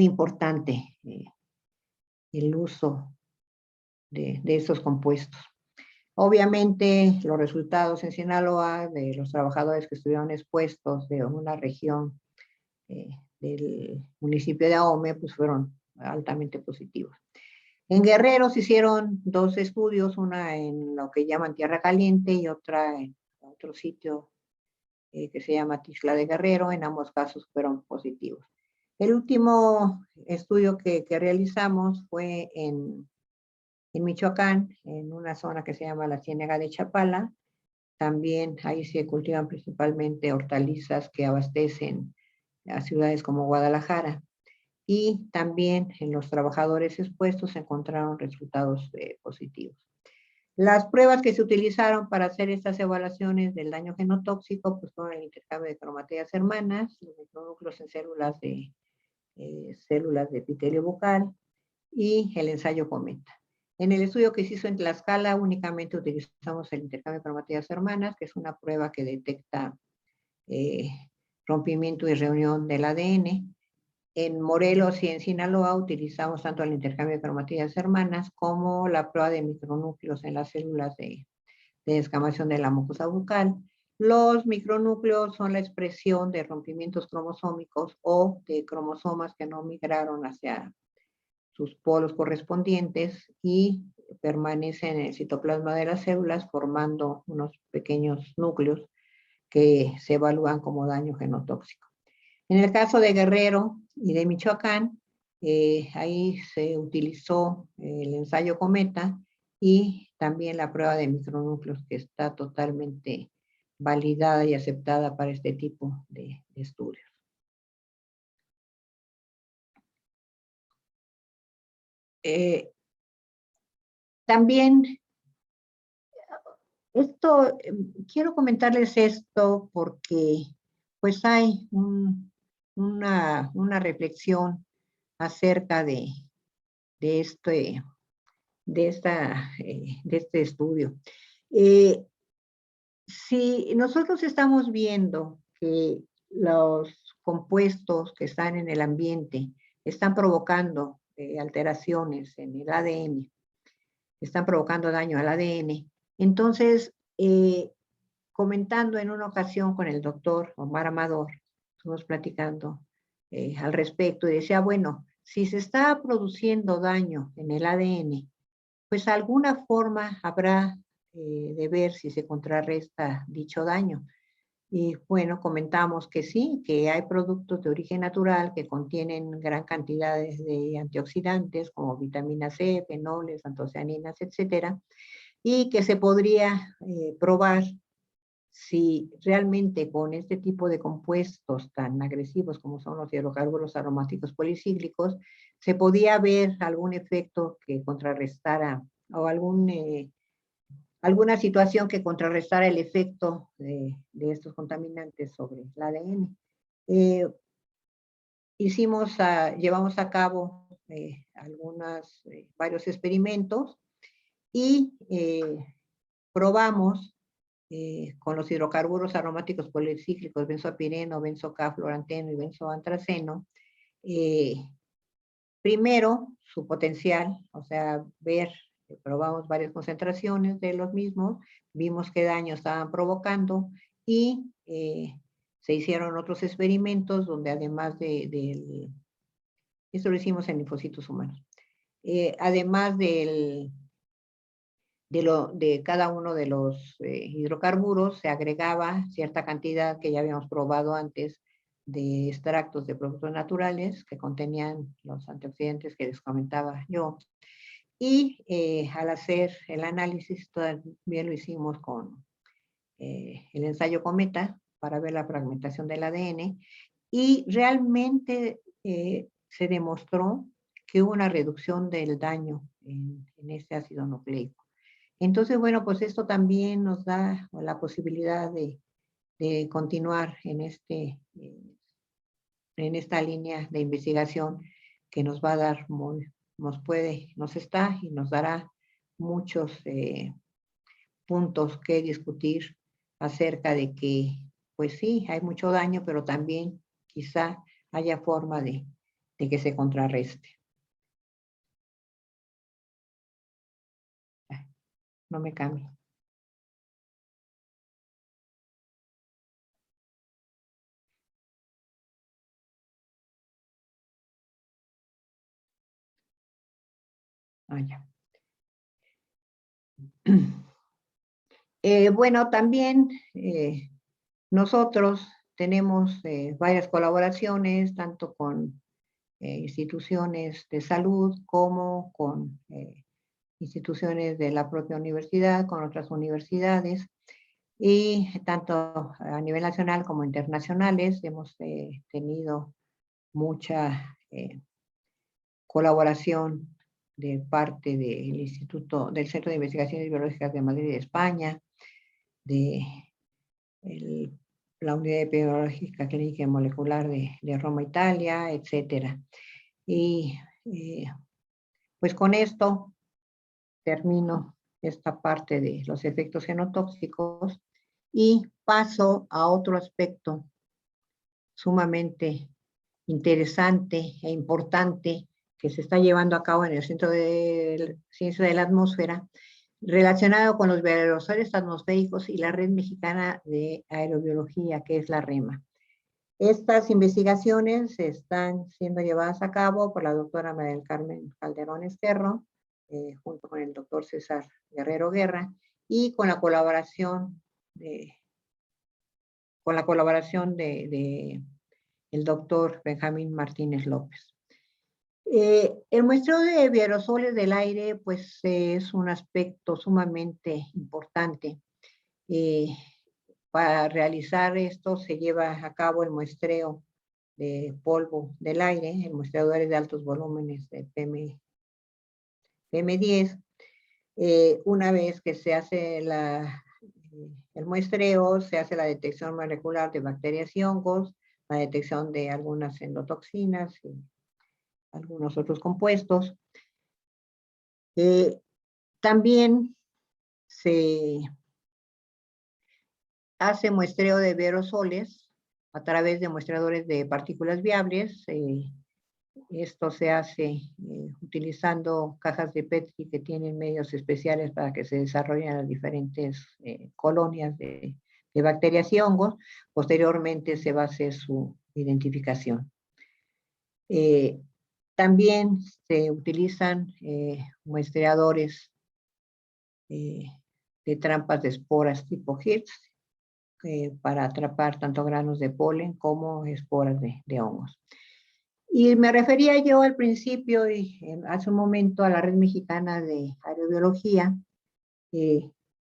importante el uso de estos compuestos. Obviamente los resultados en Sinaloa de los trabajadores que estuvieron expuestos de una región del municipio de Ahome pues fueron altamente positivos. En Guerrero se hicieron dos estudios, una en lo que llaman Tierra Caliente y otra en otro sitio que se llama Tixla de Guerrero. En ambos casos fueron positivos. El último estudio que realizamos fue en Michoacán, en una zona que se llama la Ciénega de Chapala. También ahí se cultivan principalmente hortalizas que abastecen a ciudades como Guadalajara. Y también en los trabajadores expuestos se encontraron resultados positivos. Las pruebas que se utilizaron para hacer estas evaluaciones del daño genotóxico pues fueron el intercambio de cromatías hermanas, los micronúcleos en células de epitelio bucal y el ensayo Cometa. En el estudio que se hizo en Tlaxcala únicamente utilizamos el intercambio de cromatías hermanas, que es una prueba que detecta rompimiento y reunión del ADN. En Morelos y en Sinaloa utilizamos tanto el intercambio de cromatías hermanas como la prueba de micronúcleos en las células de descamación de la mucosa bucal. Los micronúcleos son la expresión de rompimientos cromosómicos o de cromosomas que no migraron hacia sus polos correspondientes y permanecen en el citoplasma de las células formando unos pequeños núcleos que se evalúan como daño genotóxico. En el caso de Guerrero y de Michoacán, ahí se utilizó el ensayo Cometa y también la prueba de micronúcleos que está totalmente validada y aceptada para este tipo de estudios. También, quiero comentarles esto porque pues hay una reflexión acerca de este estudio. Si nosotros estamos viendo que los compuestos que están en el ambiente están provocando alteraciones en el ADN, están provocando daño al ADN, entonces, comentando en una ocasión con el doctor Omar Amador, estuvimos platicando al respecto y decía, bueno, si se está produciendo daño en el ADN, pues alguna forma habrá de ver si se contrarresta dicho daño. Y bueno, comentamos que sí, que hay productos de origen natural que contienen gran cantidades de antioxidantes como vitamina C, fenoles, antocianinas, etcétera, y que se podría probar si realmente con este tipo de compuestos tan agresivos como son los hidrocarburos aromáticos policíclicos, se podía ver algún efecto que contrarrestara o alguna situación que contrarrestara el efecto de estos contaminantes sobre el ADN. Llevamos a cabo varios experimentos y probamos con los hidrocarburos aromáticos policíclicos, benzopireno, benzocafluoranteno y benzoantraceno, primero su potencial, o sea, probamos varias concentraciones de los mismos, vimos qué daño estaban provocando y se hicieron otros experimentos donde además esto lo hicimos en linfocitos humanos, además de cada uno de los hidrocarburos se agregaba cierta cantidad que ya habíamos probado antes de extractos de productos naturales que contenían los antioxidantes que les comentaba yo. Y al hacer el análisis también lo hicimos con el ensayo Cometa para ver la fragmentación del ADN y realmente se demostró que hubo una reducción del daño en este ácido nucleico. Entonces, bueno, pues esto también nos da la posibilidad de continuar en esta línea de investigación que nos va a dar, nos dará muchos puntos que discutir acerca de que, pues sí, hay mucho daño, pero también quizá haya forma de que se contrarreste. No me cambie. Ya. Bueno, también nosotros tenemos varias colaboraciones, tanto con instituciones de salud como con instituciones de la propia universidad, con otras universidades, y tanto a nivel nacional como internacionales hemos tenido mucha colaboración de parte del Centro de Investigaciones Biológicas de Madrid de España, de la Unidad Epidemiológica Clínica y Molecular de Roma, Italia, etc. Y pues con esto termino esta parte de los efectos genotóxicos y paso a otro aspecto sumamente interesante e importante que se está llevando a cabo en el Centro de Ciencia de la Atmósfera, relacionado con los aerosoles atmosféricos y la Red Mexicana de Aerobiología, que es la REMA. Estas investigaciones están siendo llevadas a cabo por la doctora María del Carmen Calderón Esquerro, junto con el doctor César Guerrero Guerra, y con la colaboración de el doctor Benjamín Martínez López. El muestreo de aerosoles del aire, pues es un aspecto sumamente importante. Para realizar esto se lleva a cabo el muestreo de polvo del aire, el muestreador de altos volúmenes de PM10. Una vez que se hace el muestreo, se hace la detección molecular de bacterias y hongos, la detección de algunas endotoxinas y algunos otros compuestos. También se hace muestreo de aerosoles a través de muestreadores de partículas viables. Esto se hace utilizando cajas de Petri que tienen medios especiales para que se desarrollen las diferentes colonias de bacterias y hongos. Posteriormente se va a hacer su identificación. También se utilizan muestreadores de trampas de esporas tipo Hertz para atrapar tanto granos de polen como esporas de hongos. Y me refería yo al principio y hace un momento a la Red Mexicana de Aerobiología.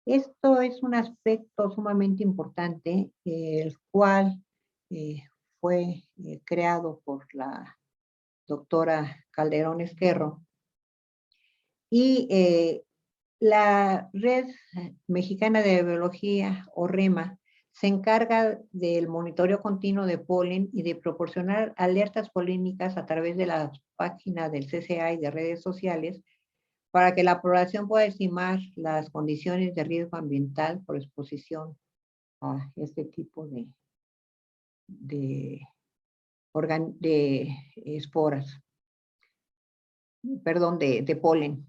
Esto es un aspecto sumamente importante, el cual fue creado por la doctora Calderón Esquerro. Y la Red Mexicana de Aerobiología, o REMA, se encarga del monitoreo continuo de polen y de proporcionar alertas polémicas a través de la página del CCA y de redes sociales para que la población pueda estimar las condiciones de riesgo ambiental por exposición a este tipo de esporas, perdón, de polen.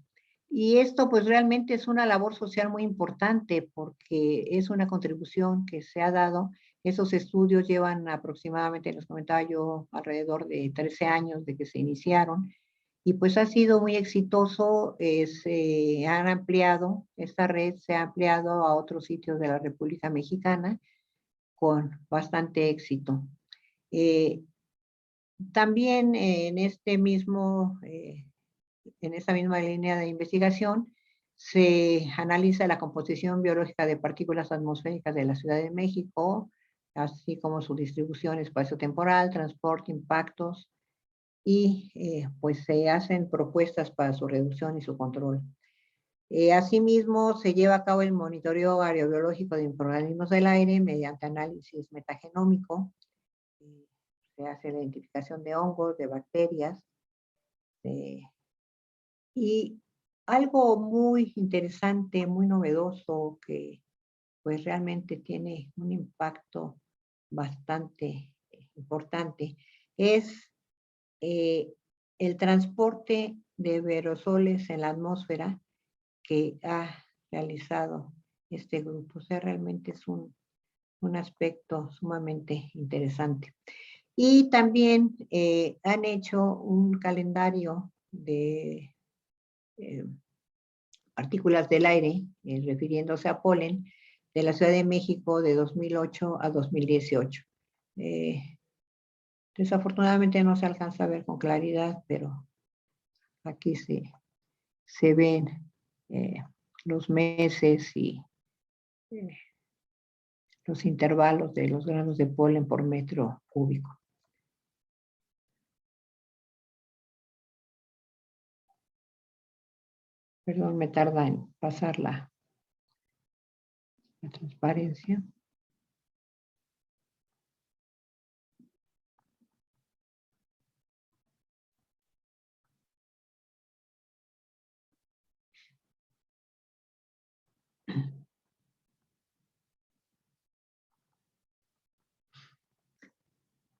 Y esto pues realmente es una labor social muy importante porque es una contribución que se ha dado. Esos estudios llevan aproximadamente, les comentaba yo, alrededor de 13 años de que se iniciaron. Y pues ha sido muy exitoso, se han ampliado, esta red se ha ampliado a otros sitios de la República Mexicana con bastante éxito. También en esta misma línea de investigación se analiza la composición biológica de partículas atmosféricas de la Ciudad de México, así como su distribución espaciotemporal, transporte, impactos, y pues se hacen propuestas para su reducción y su control. Asimismo, se lleva a cabo el monitoreo aerobiológico de microorganismos del aire mediante análisis metagenómico. Se hace la identificación de hongos, de bacterias. Y algo muy interesante, muy novedoso, que pues realmente tiene un impacto bastante importante, es el transporte de aerosoles en la atmósfera que ha realizado este grupo. O sea, realmente es un aspecto sumamente interesante. Y también han hecho un calendario de partículas del aire, refiriéndose a polen, de la Ciudad de México de 2008 a 2018. Desafortunadamente no se alcanza a ver con claridad, pero aquí se ven los meses y los intervalos de los granos de polen por metro cúbico. Perdón, me tarda en pasar la transparencia.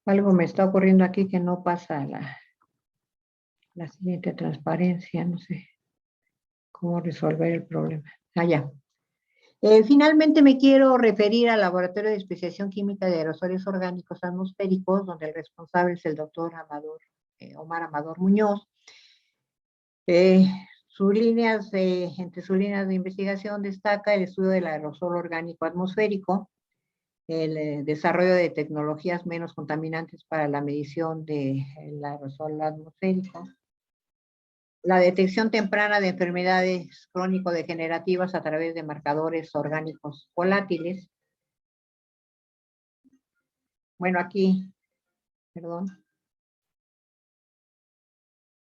Algo me está ocurriendo aquí que no pasa la siguiente transparencia, no sé cómo resolver el problema. Ya. Finalmente me quiero referir al Laboratorio de Especiación Química de Aerosoles Orgánicos Atmosféricos, donde el responsable es el doctor Omar Amador Muñoz. Entre sus líneas de investigación destaca el estudio del aerosol orgánico atmosférico, el desarrollo de tecnologías menos contaminantes para la medición del aerosol atmosférico, la detección temprana de enfermedades crónico-degenerativas a través de marcadores orgánicos volátiles. Bueno, aquí, perdón.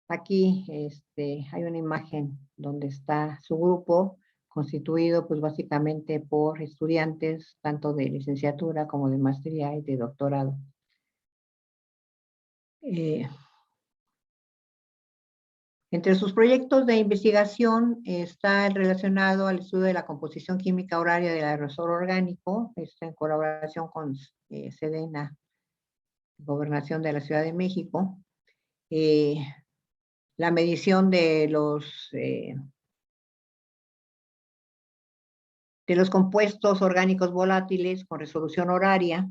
aquí hay una imagen donde está su grupo, constituido pues básicamente por estudiantes tanto de licenciatura como de maestría y de doctorado. Entre sus proyectos de investigación está el relacionado al estudio de la composición química horaria del aerosol orgánico, esto en colaboración con Sedena, Gobernación de la Ciudad de México. La medición de los compuestos orgánicos volátiles con resolución horaria.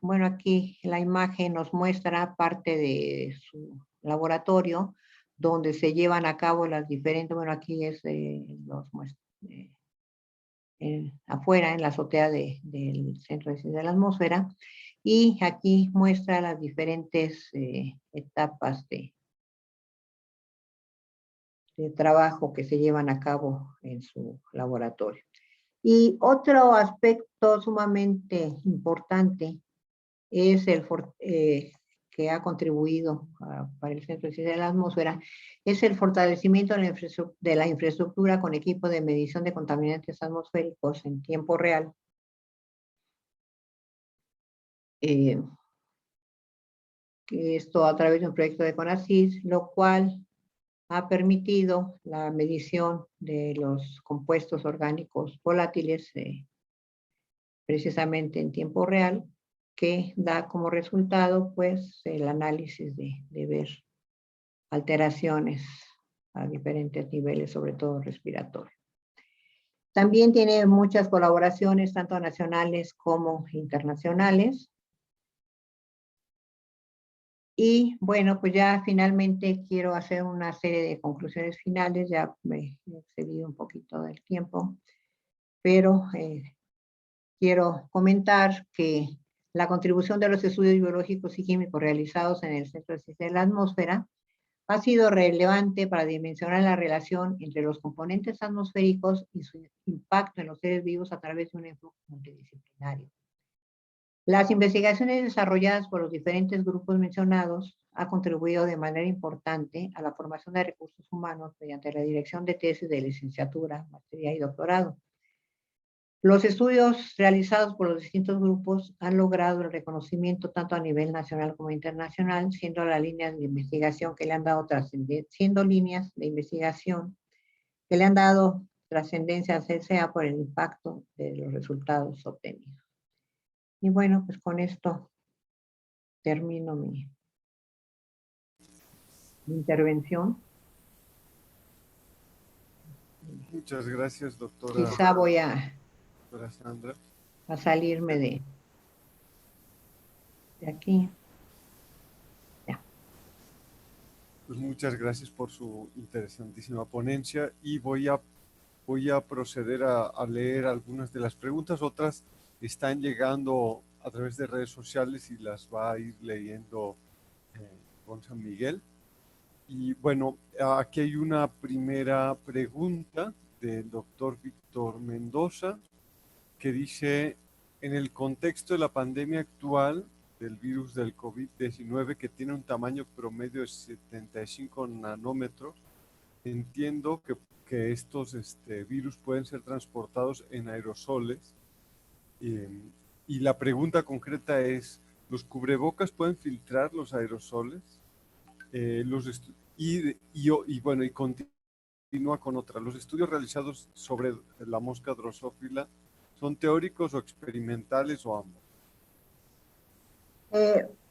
Bueno, aquí la imagen nos muestra parte de su laboratorio, donde se llevan a cabo las diferentes, bueno, aquí es afuera, en la azotea del Centro de Ciencia de la Atmósfera, y aquí muestra las diferentes etapas de trabajo que se llevan a cabo en su laboratorio. Y otro aspecto sumamente importante es el que ha contribuido para el Centro de Ciencia de la Atmósfera, es el fortalecimiento de la infraestructura con equipo de medición de contaminantes atmosféricos en tiempo real. Que esto a través de un proyecto de CONACYT, lo cual ha permitido la medición de los compuestos orgánicos volátiles precisamente en tiempo real, que da como resultado pues el análisis de ver alteraciones a diferentes niveles, sobre todo respiratorios. También tiene muchas colaboraciones, tanto nacionales como internacionales. Y bueno, pues ya finalmente quiero hacer una serie de conclusiones finales, ya me he excedido un poquito del tiempo, pero quiero comentar que la contribución de los estudios biológicos y químicos realizados en el Centro de Ciencia de la Atmósfera ha sido relevante para dimensionar la relación entre los componentes atmosféricos y su impacto en los seres vivos a través de un enfoque multidisciplinario. Las investigaciones desarrolladas por los diferentes grupos mencionados han contribuido de manera importante a la formación de recursos humanos mediante la dirección de tesis de licenciatura, maestría y doctorado. Los estudios realizados por los distintos grupos han logrado el reconocimiento tanto a nivel nacional como internacional, siendo las líneas de investigación que le han dado trascendencia al CSA por el impacto de los resultados obtenidos. Y bueno, pues con esto termino mi intervención. Muchas gracias, doctora. Quizá voy Doctora Sandra. a salirme de aquí. Ya. Pues muchas gracias por su interesantísima ponencia y voy a proceder a leer algunas de las preguntas. Otras están llegando a través de redes sociales y las va a ir leyendo con San Miguel. Y bueno, aquí hay una primera pregunta del doctor Víctor Mendoza que dice: en el contexto de la pandemia actual del virus del COVID-19, que tiene un tamaño promedio de 75 nanómetros, entiendo que estos virus pueden ser transportados en aerosoles. Y la pregunta concreta es: ¿los cubrebocas pueden filtrar los aerosoles? Bueno, y continúa con otra. ¿Los estudios realizados sobre la mosca drosófila son teóricos o experimentales o ambos?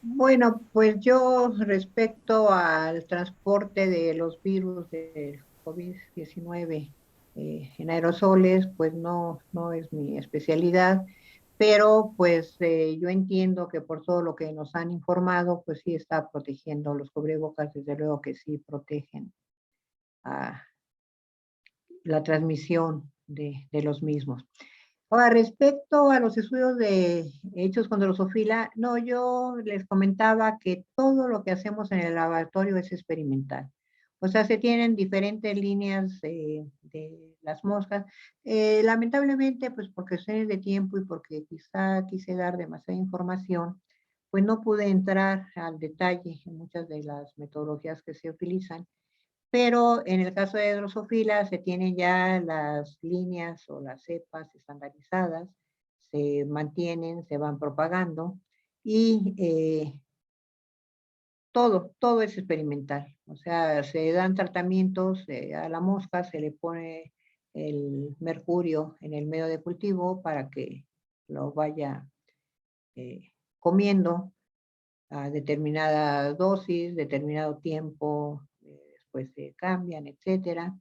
Bueno, pues yo respecto al transporte de los virus del COVID-19 en aerosoles, pues no es mi especialidad, pero pues yo entiendo que por todo lo que nos han informado, pues sí está protegiendo los cubrebocas, desde luego que sí protegen a la transmisión de los mismos. Ahora, respecto a los estudios hechos con drosófila, no, yo les comentaba que todo lo que hacemos en el laboratorio es experimental. O sea, se tienen diferentes líneas de las moscas. Lamentablemente, pues por cuestiones de tiempo y porque quizá quise dar demasiada información, pues no pude entrar al detalle en muchas de las metodologías que se utilizan, pero en el caso de Drosophila se tienen ya las líneas o las cepas estandarizadas, se mantienen, se van propagando y todo es experimental. O sea, se dan tratamientos a la mosca, se le pone el mercurio en el medio de cultivo para que lo vaya comiendo a determinada dosis, determinado tiempo, después se cambian, etcétera.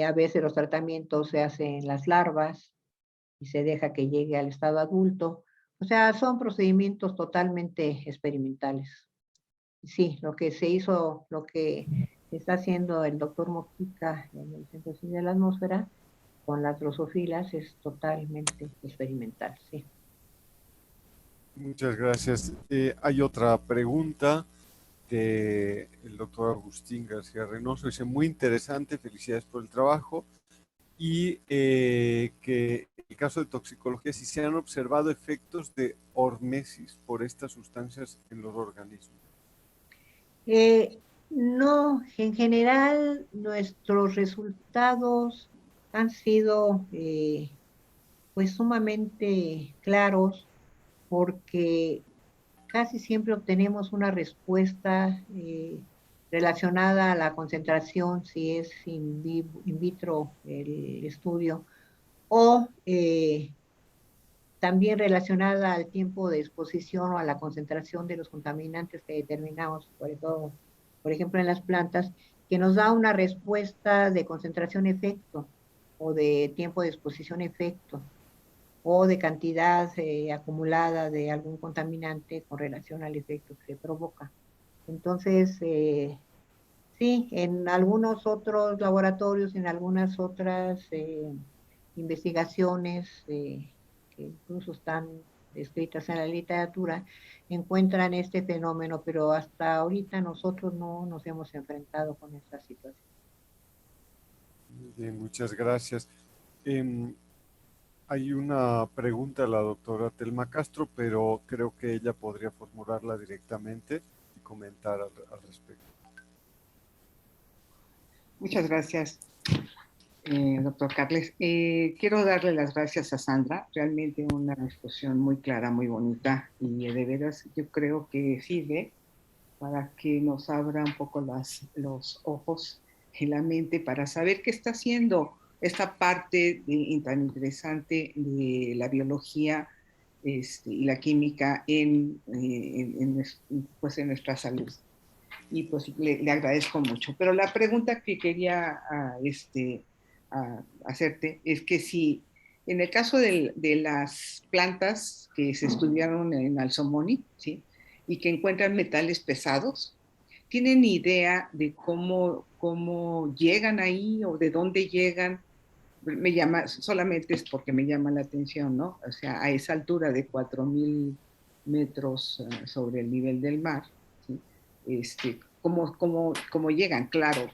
A veces los tratamientos se hacen en las larvas y se deja que llegue al estado adulto. O sea, son procedimientos totalmente experimentales. Sí, lo que se hizo, lo que está haciendo el doctor Mojica en el Centro de Ciencias de la Atmósfera con las drosofilas es totalmente experimental, sí. Muchas gracias. Hay otra pregunta del doctor Agustín García Reynoso. Dice, muy interesante, felicidades por el trabajo. Y que en el caso de toxicología, si se han observado efectos de hormesis por estas sustancias en los organismos. No, en general nuestros resultados han sido pues sumamente claros porque casi siempre obtenemos una respuesta relacionada a la concentración, si es in vitro el estudio, o también relacionada al tiempo de exposición o a la concentración de los contaminantes que determinamos, sobre todo, por ejemplo, en las plantas, que nos da una respuesta de concentración-efecto o de tiempo de exposición-efecto o de cantidad acumulada de algún contaminante con relación al efecto que se provoca. Entonces, sí, en algunos otros laboratorios, en algunas otras investigaciones que incluso están descritas en la literatura, encuentran este fenómeno, pero hasta ahorita nosotros no nos hemos enfrentado con esta situación. Bien, muchas gracias. Hay una pregunta a la doctora Telma Castro, pero creo que ella podría formularla directamente y comentar al respecto. Muchas gracias, doctor Carles. Quiero darle las gracias a Sandra, realmente una exposición muy clara, muy bonita, y de veras yo creo que sirve para que nos abra un poco los ojos y la mente para saber qué está haciendo esta parte tan interesante de la biología y la química pues en nuestra salud. Y pues le agradezco mucho. Pero la pregunta que quería hacerte es que si en el caso de las plantas que se estudiaron en Alzomoni, ¿sí? Y que encuentran metales pesados, ¿tienen idea de cómo llegan ahí o de dónde llegan? Me llama, solamente es porque me llama la atención, ¿no? O sea, a esa altura de 4.000 metros sobre el nivel del mar, ¿sí? ¿Cómo llegan? Claro,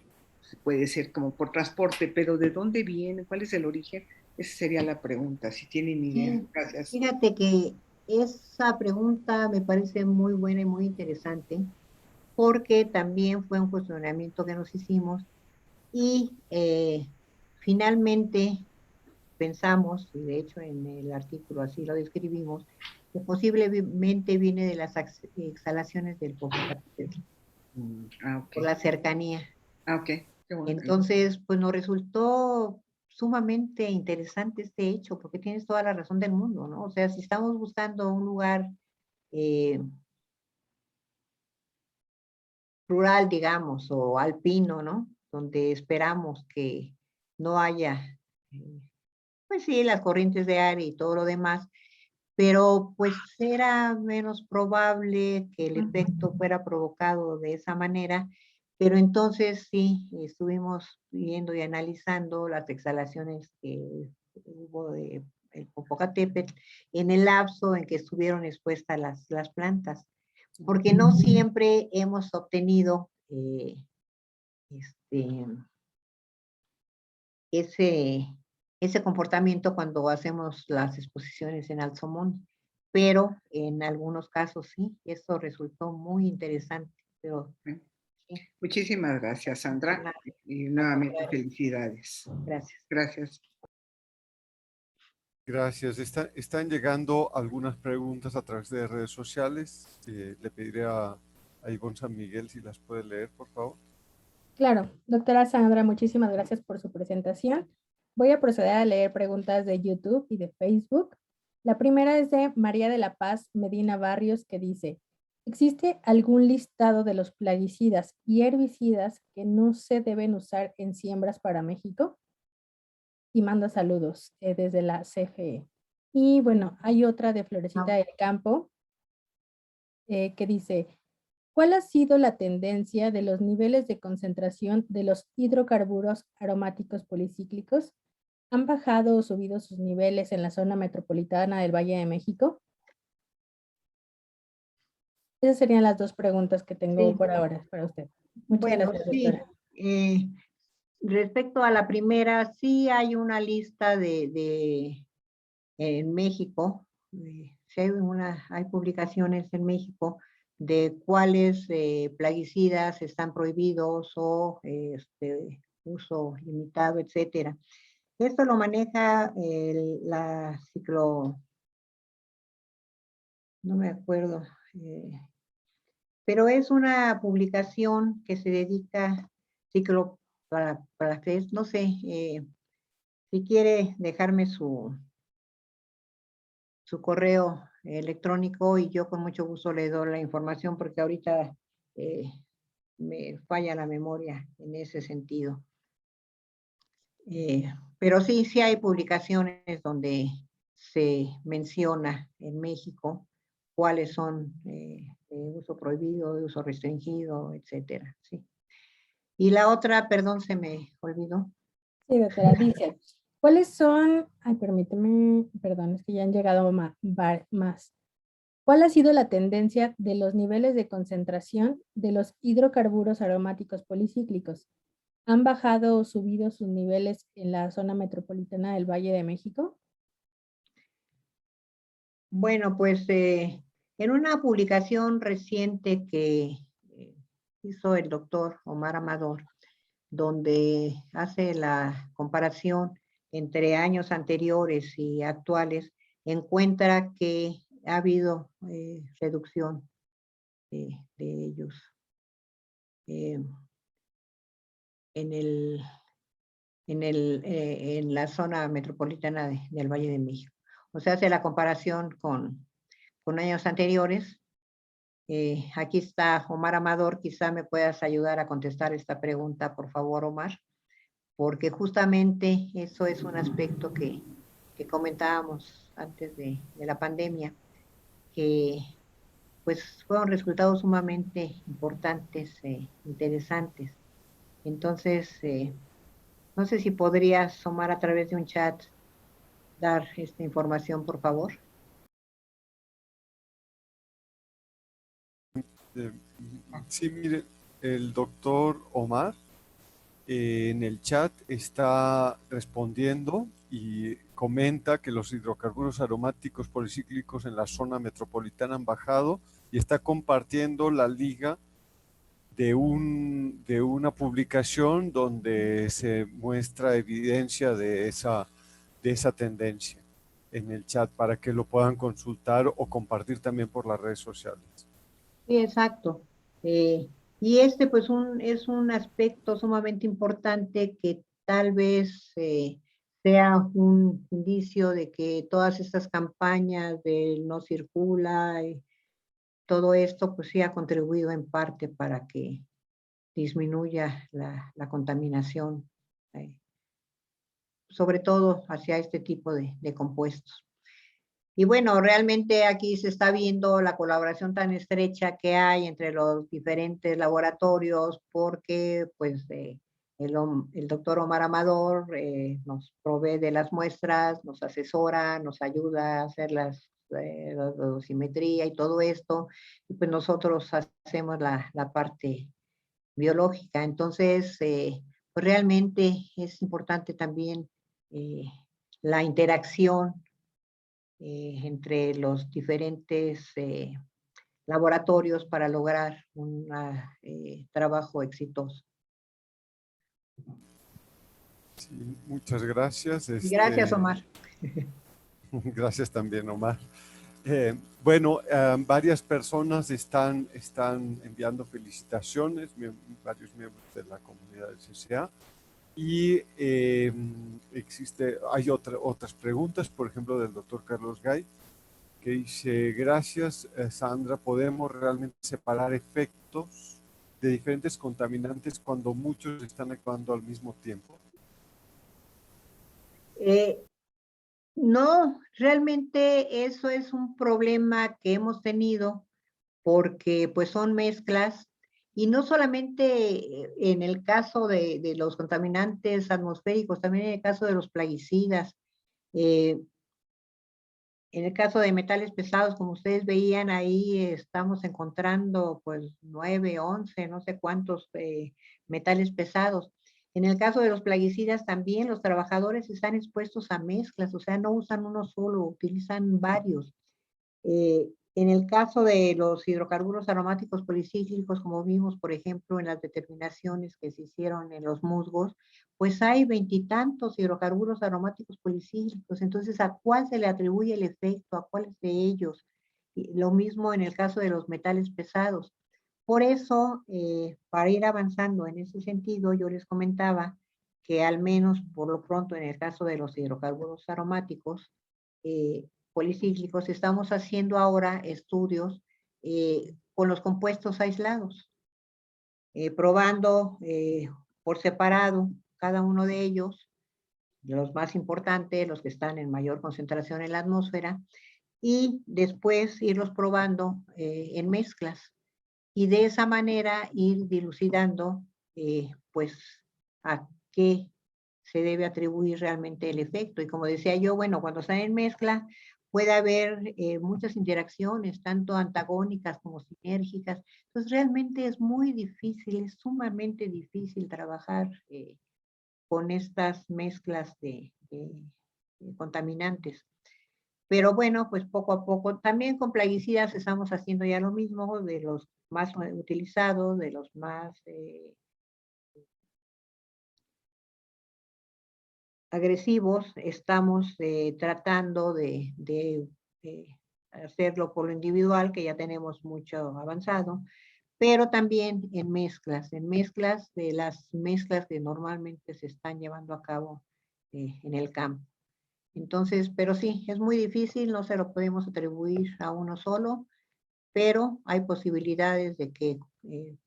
puede ser como por transporte, pero ¿de dónde vienen? ¿Cuál es el origen? Esa sería la pregunta, si tienen idea. Sí, Gracias. fíjate que esa pregunta me parece muy buena y muy interesante, porque también fue un cuestionamiento que nos hicimos y finalmente pensamos, y de hecho en el artículo así lo describimos, que posiblemente viene de las exhalaciones del Popocatépetl, Ok. por la cercanía. Ok. Qué bueno. Entonces, pues nos resultó sumamente interesante este hecho, porque tienes toda la razón del mundo, ¿no? O sea, si estamos buscando un lugar eh, rural, digamos, o alpino, ¿no? Donde esperamos que no haya, pues sí, las corrientes de aire y todo lo demás, pero pues era menos probable que el efecto fuera provocado de esa manera, pero entonces sí, estuvimos viendo y analizando las exhalaciones que hubo de el Popocatépetl en el lapso en que estuvieron expuestas las plantas, porque no siempre hemos obtenido este, ese comportamiento cuando hacemos las exposiciones en Alzomón. pero en algunos casos sí, esto resultó muy interesante. Pero, sí, Muchísimas gracias, Sandra. nada, Y nuevamente contrario. felicidades. Gracias. Gracias. Gracias. Están llegando algunas preguntas a través de redes sociales. Le pediré a Ivonne San Miguel si las puede leer, por favor. Claro, doctora Sandra, muchísimas gracias por su presentación. Voy a proceder a leer preguntas de YouTube y de Facebook. La primera es de María de la Paz Medina Barrios, que dice, ¿existe algún listado de los plaguicidas y herbicidas que no se deben usar en siembras para México? Y manda saludos desde la CFE. Y bueno, hay otra de Florecita del Campo que dice, ¿cuál ha sido la tendencia de los niveles de concentración de los hidrocarburos aromáticos policíclicos? ¿Han bajado o subido sus niveles en la zona metropolitana del Valle de México? Esas serían las dos preguntas que tengo Sí. por ahora para usted. Muchas Bueno, gracias, sí. doctora. Respecto a la primera, sí hay una lista en México, sí hay publicaciones en México de cuáles plaguicidas están prohibidos o uso limitado, etcétera. Esto lo maneja la ciclo, no me acuerdo, pero es una publicación que se dedica ciclo para que, no sé, si quiere dejarme su correo electrónico y yo con mucho gusto le doy la información porque ahorita me falla la memoria en ese sentido. Pero sí, sí hay publicaciones donde se menciona en México cuáles son de uso prohibido, de uso restringido, etcétera. Sí. Y la otra, perdón, se me olvidó. Sí, doctora, dice, ¿cuáles son? Ay, permíteme, perdón, es que ya han llegado más. ¿Cuál ha sido la tendencia de los niveles de concentración de los hidrocarburos aromáticos policíclicos? ¿Han bajado o subido sus niveles en la zona metropolitana del Valle de México? Bueno, pues en una publicación reciente que hizo el doctor Omar Amador, donde hace la comparación entre años anteriores y actuales, encuentra que ha habido reducción de ellos en la zona metropolitana del Valle de México. O sea, hace la comparación con años anteriores. Aquí está Omar Amador, quizá me puedas ayudar a contestar esta pregunta, por favor, Omar, porque justamente eso es un aspecto que comentábamos antes de la pandemia, que pues fueron resultados sumamente importantes, interesantes. Entonces, no sé si podrías, Omar, a través de un chat, dar esta información, por favor. Sí, mire, el doctor Omar en el chat está respondiendo y comenta que los hidrocarburos aromáticos policíclicos en la zona metropolitana han bajado y está compartiendo la liga de una publicación donde se muestra evidencia de esa tendencia en el chat para que lo puedan consultar o compartir también por las redes sociales. Sí, exacto. Y pues es un aspecto sumamente importante que tal vez sea un indicio de que todas estas campañas de no circula y todo esto pues sí ha contribuido en parte para que disminuya la contaminación, sobre todo hacia este tipo de compuestos. Y bueno, realmente aquí se está viendo la colaboración tan estrecha que hay entre los diferentes laboratorios porque pues el doctor Omar Amador nos provee de las muestras, nos asesora, nos ayuda a hacer la dosimetría y todo esto, y pues nosotros hacemos la parte biológica. Entonces, pues realmente es importante también la interacción entre los diferentes laboratorios para lograr un trabajo exitoso. Sí, muchas gracias. Gracias, Omar. Gracias también, Omar. Bueno, varias personas están enviando felicitaciones, varios miembros de la comunidad del CCA. Y hay otras preguntas, por ejemplo, del doctor Carlos Gay, que dice: gracias, Sandra, ¿podemos realmente separar efectos de diferentes contaminantes cuando muchos están actuando al mismo tiempo? No, realmente eso es un problema que hemos tenido porque pues son mezclas y no solamente en el caso de los contaminantes atmosféricos, también en el caso de los plaguicidas. En el caso de metales pesados, como ustedes veían, ahí estamos encontrando pues 9, 11, no sé cuántos metales pesados. En el caso de los plaguicidas también los trabajadores están expuestos a mezclas, o sea, no usan uno solo, utilizan varios. En el caso de los hidrocarburos aromáticos policíclicos, como vimos, por ejemplo, en las determinaciones que se hicieron en los musgos, pues hay 20 y tantos hidrocarburos aromáticos policíclicos. Entonces, ¿a cuál se le atribuye el efecto? ¿A cuáles de ellos? Y lo mismo en el caso de los metales pesados. Por eso, para ir avanzando en ese sentido, yo les comentaba que al menos por lo pronto en el caso de los hidrocarburos aromáticos, policíclicos, estamos haciendo ahora estudios con los compuestos aislados, probando por separado cada uno de ellos, los más importantes, los que están en mayor concentración en la atmósfera, y después irlos probando en mezclas. Y de esa manera ir dilucidando, pues, a qué se debe atribuir realmente el efecto. Y como decía yo, bueno, cuando están en mezcla, puede haber muchas interacciones, tanto antagónicas como sinérgicas. Entonces, realmente es muy difícil, es sumamente difícil trabajar con estas mezclas de contaminantes. Pero bueno, pues poco a poco, también con plaguicidas estamos haciendo ya lo mismo, de los más utilizados, de los más agresivos, estamos tratando de hacerlo por lo individual, que ya tenemos mucho avanzado, pero también en mezclas de las mezclas que normalmente se están llevando a cabo en el campo. Entonces, pero sí, es muy difícil, no se lo podemos atribuir a uno solo, pero hay posibilidades de que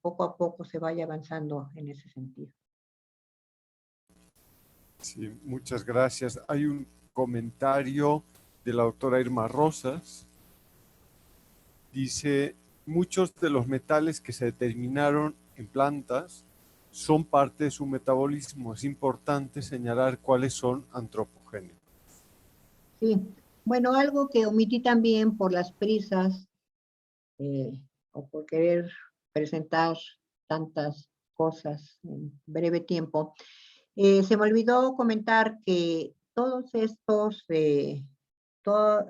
poco a poco se vaya avanzando en ese sentido. Sí, muchas gracias. Hay un comentario de la doctora Irma Rosas. Dice: muchos de los metales que se determinaron en plantas son parte de su metabolismo. Es importante señalar cuáles son antropogénicos. Sí, bueno, algo que omití también por las prisas o por querer presentar tantas cosas en breve tiempo, se me olvidó comentar que todos estos, todos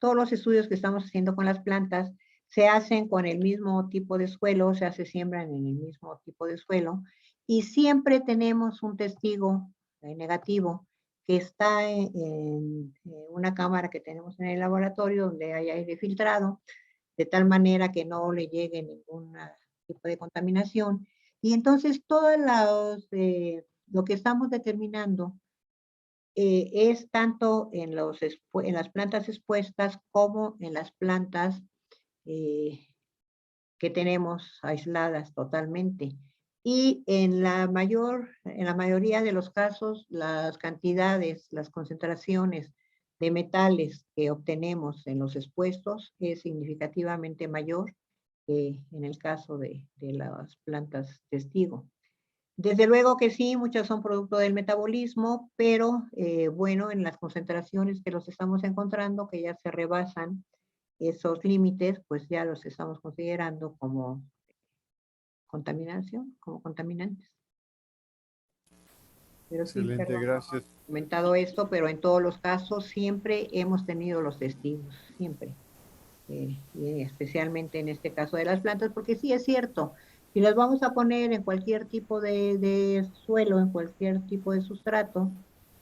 los estudios que estamos haciendo con las plantas se hacen con el mismo tipo de suelo, se siembran en el mismo tipo de suelo, y siempre tenemos un testigo negativo que está en una cámara que tenemos en el laboratorio donde hay aire filtrado, de tal manera que no le llegue ningún tipo de contaminación. Y entonces lo que estamos determinando es tanto en las plantas expuestas como en las plantas que tenemos aisladas totalmente. Y en la mayoría de los casos, las cantidades, las concentraciones de metales que obtenemos en los expuestos es significativamente mayor que en el caso de las plantas testigo. Desde luego que sí, muchas son producto del metabolismo, pero bueno, en las concentraciones que los estamos encontrando, que ya se rebasan esos límites, pues ya los estamos considerando como contaminación, como contaminantes. Pero sí, Excelente, perdón. gracias. comentado esto, pero en todos los casos siempre hemos tenido los testigos, siempre. Y especialmente en este caso de las plantas, porque sí es cierto, si las vamos a poner en cualquier tipo de suelo, en cualquier tipo de sustrato,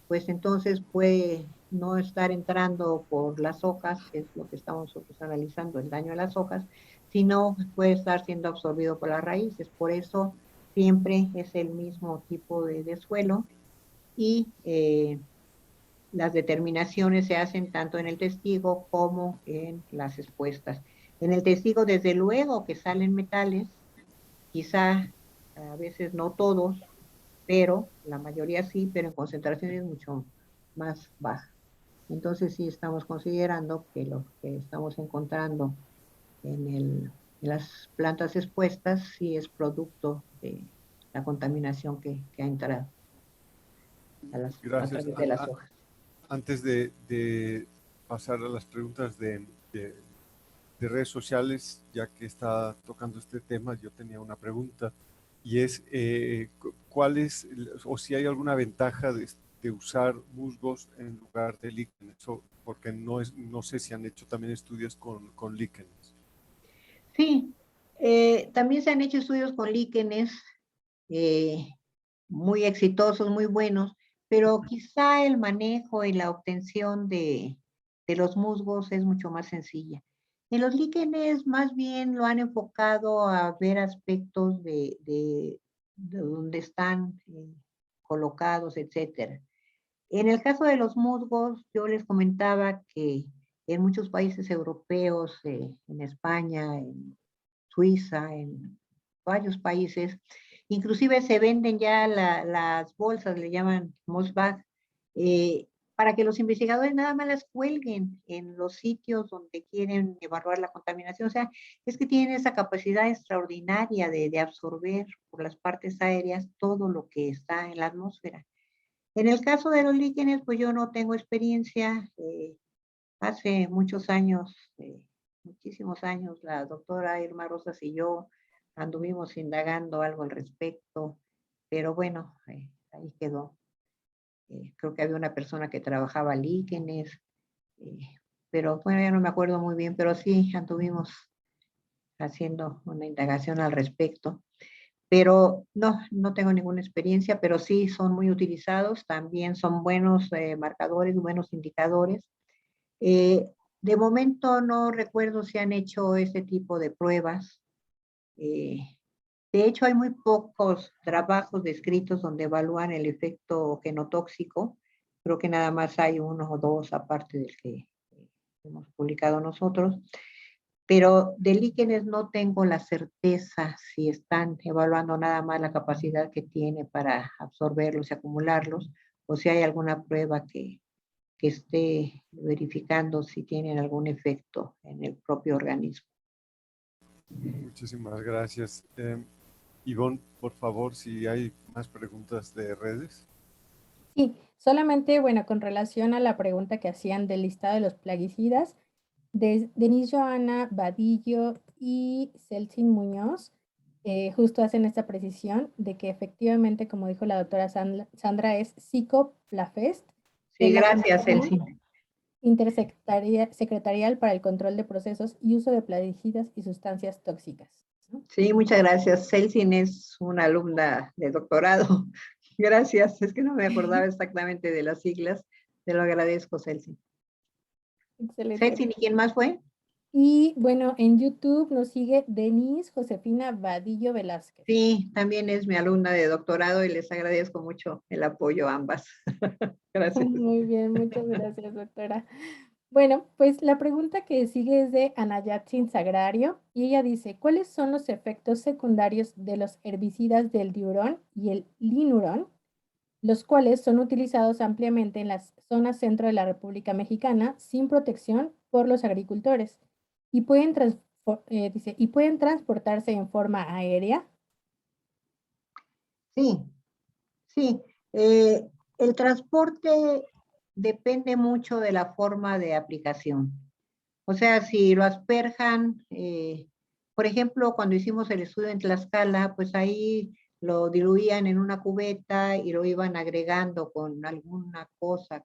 pues entonces puede no estar entrando por las hojas, que es lo que estamos nosotros analizando, el daño a las hojas, sino puede estar siendo absorbido por las raíces. Por eso siempre es el mismo tipo de suelo y las determinaciones se hacen tanto en el testigo como en las expuestas. En el testigo, desde luego que salen metales, quizá a veces no todos, pero la mayoría sí, pero en concentraciones mucho más bajas. Entonces sí estamos considerando que lo que estamos encontrando en las plantas expuestas sí es producto de la contaminación que ha entrado a Gracias. través de las hojas. Antes de pasar a las preguntas de redes sociales, ya que está tocando este tema, yo tenía una pregunta y es ¿cuál es, o si hay alguna ventaja de usar musgos en lugar de líquenes? Porque no sé si han hecho también estudios con líquenes. Sí, también se han hecho estudios con líquenes eh, muy exitosos, muy buenos, pero quizá el manejo y la obtención de los musgos es mucho más sencilla. En los líquenes más bien lo han enfocado a ver aspectos de dónde están colocados, etcétera. En el caso de los musgos, yo les comentaba que en muchos países europeos, en España, en Suiza, en varios países, inclusive se venden ya las bolsas, le llaman moss bag, para que los investigadores nada más las cuelguen en los sitios donde quieren evaluar la contaminación. O sea, es que tienen esa capacidad extraordinaria de absorber por las partes aéreas todo lo que está en la atmósfera. En el caso de los líquenes, pues yo no tengo experiencia. Hace muchos años, muchísimos años, la doctora Irma Rosas y yo anduvimos indagando algo al respecto, pero bueno, ahí quedó. Creo que había una persona que trabajaba líquenes, eh, pero bueno, ya no me acuerdo muy bien, pero sí anduvimos haciendo una indagación al respecto. Pero no tengo ninguna experiencia, pero sí son muy utilizados, también son buenos marcadores, buenos indicadores. Eh, de momento no recuerdo si han hecho ese tipo de pruebas. Eh, de hecho, hay muy pocos trabajos descritos donde evalúan el efecto genotóxico. Creo que nada más hay uno o dos, aparte del que hemos publicado nosotros. Pero de líquenes no tengo la certeza si están evaluando nada más la capacidad que tiene para absorberlos y acumularlos, o si hay alguna prueba que esté verificando si tienen algún efecto en el propio organismo. Muchísimas gracias. Ivonne, por favor, si hay más preguntas de redes. Sí, solamente, bueno, con relación a la pregunta que hacían del listado de los plaguicidas, Denise Joana Vadillo y Celsin Muñoz justo hacen esta precisión de que efectivamente, como dijo la doctora Sandra, es Cicoplafest, que Sí, es la gracias, Comisión Elsie. Intersecretarial para el Control de Procesos y Uso de Plaguicidas y Sustancias Tóxicas, ¿no? Sí, muchas gracias. Celsin es una alumna de doctorado. Gracias. Es que no me acordaba exactamente de las siglas. Te lo agradezco, Celsin. Excelente. Celsin, ¿y quién más fue? Y bueno, en YouTube nos sigue Denise Josefina Vadillo Velázquez. Sí, también es mi alumna de doctorado y les agradezco mucho el apoyo a ambas. Gracias. Muy bien, muchas gracias, doctora. Bueno, pues la pregunta que sigue es de Anayatsin Sagrario y ella dice, ¿cuáles son los efectos secundarios de los herbicidas del diurón y el linurón, los cuales son utilizados ampliamente en las zonas centro de la República Mexicana sin protección por los agricultores y y pueden transportarse en forma aérea? Sí, sí. El transporte depende mucho de la forma de aplicación. O sea, si lo asperjan, por ejemplo, cuando hicimos el estudio en Tlaxcala, pues ahí lo diluían en una cubeta y lo iban agregando con alguna cosa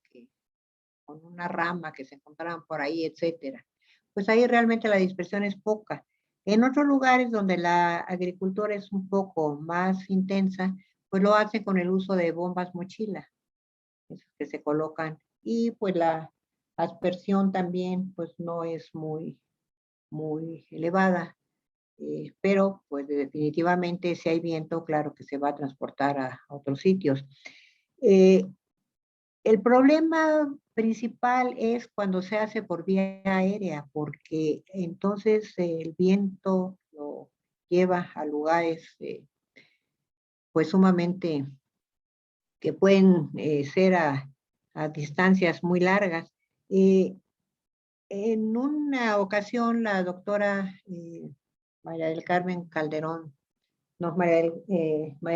con una rama que se encontraban por ahí, etcétera. Pues ahí realmente la dispersión es poca. En otros lugares donde la agricultura es un poco más intensa, pues lo hacen con el uso de bombas mochila, que se colocan, y pues la aspersión también pues no es muy elevada, pero pues definitivamente si hay viento, claro que se va a transportar a otros sitios. El problema principal es cuando se hace por vía aérea, porque entonces el viento lo lleva a lugares pues sumamente que pueden ser a distancias muy largas. En una ocasión la doctora María del Carmen Calderón, no, María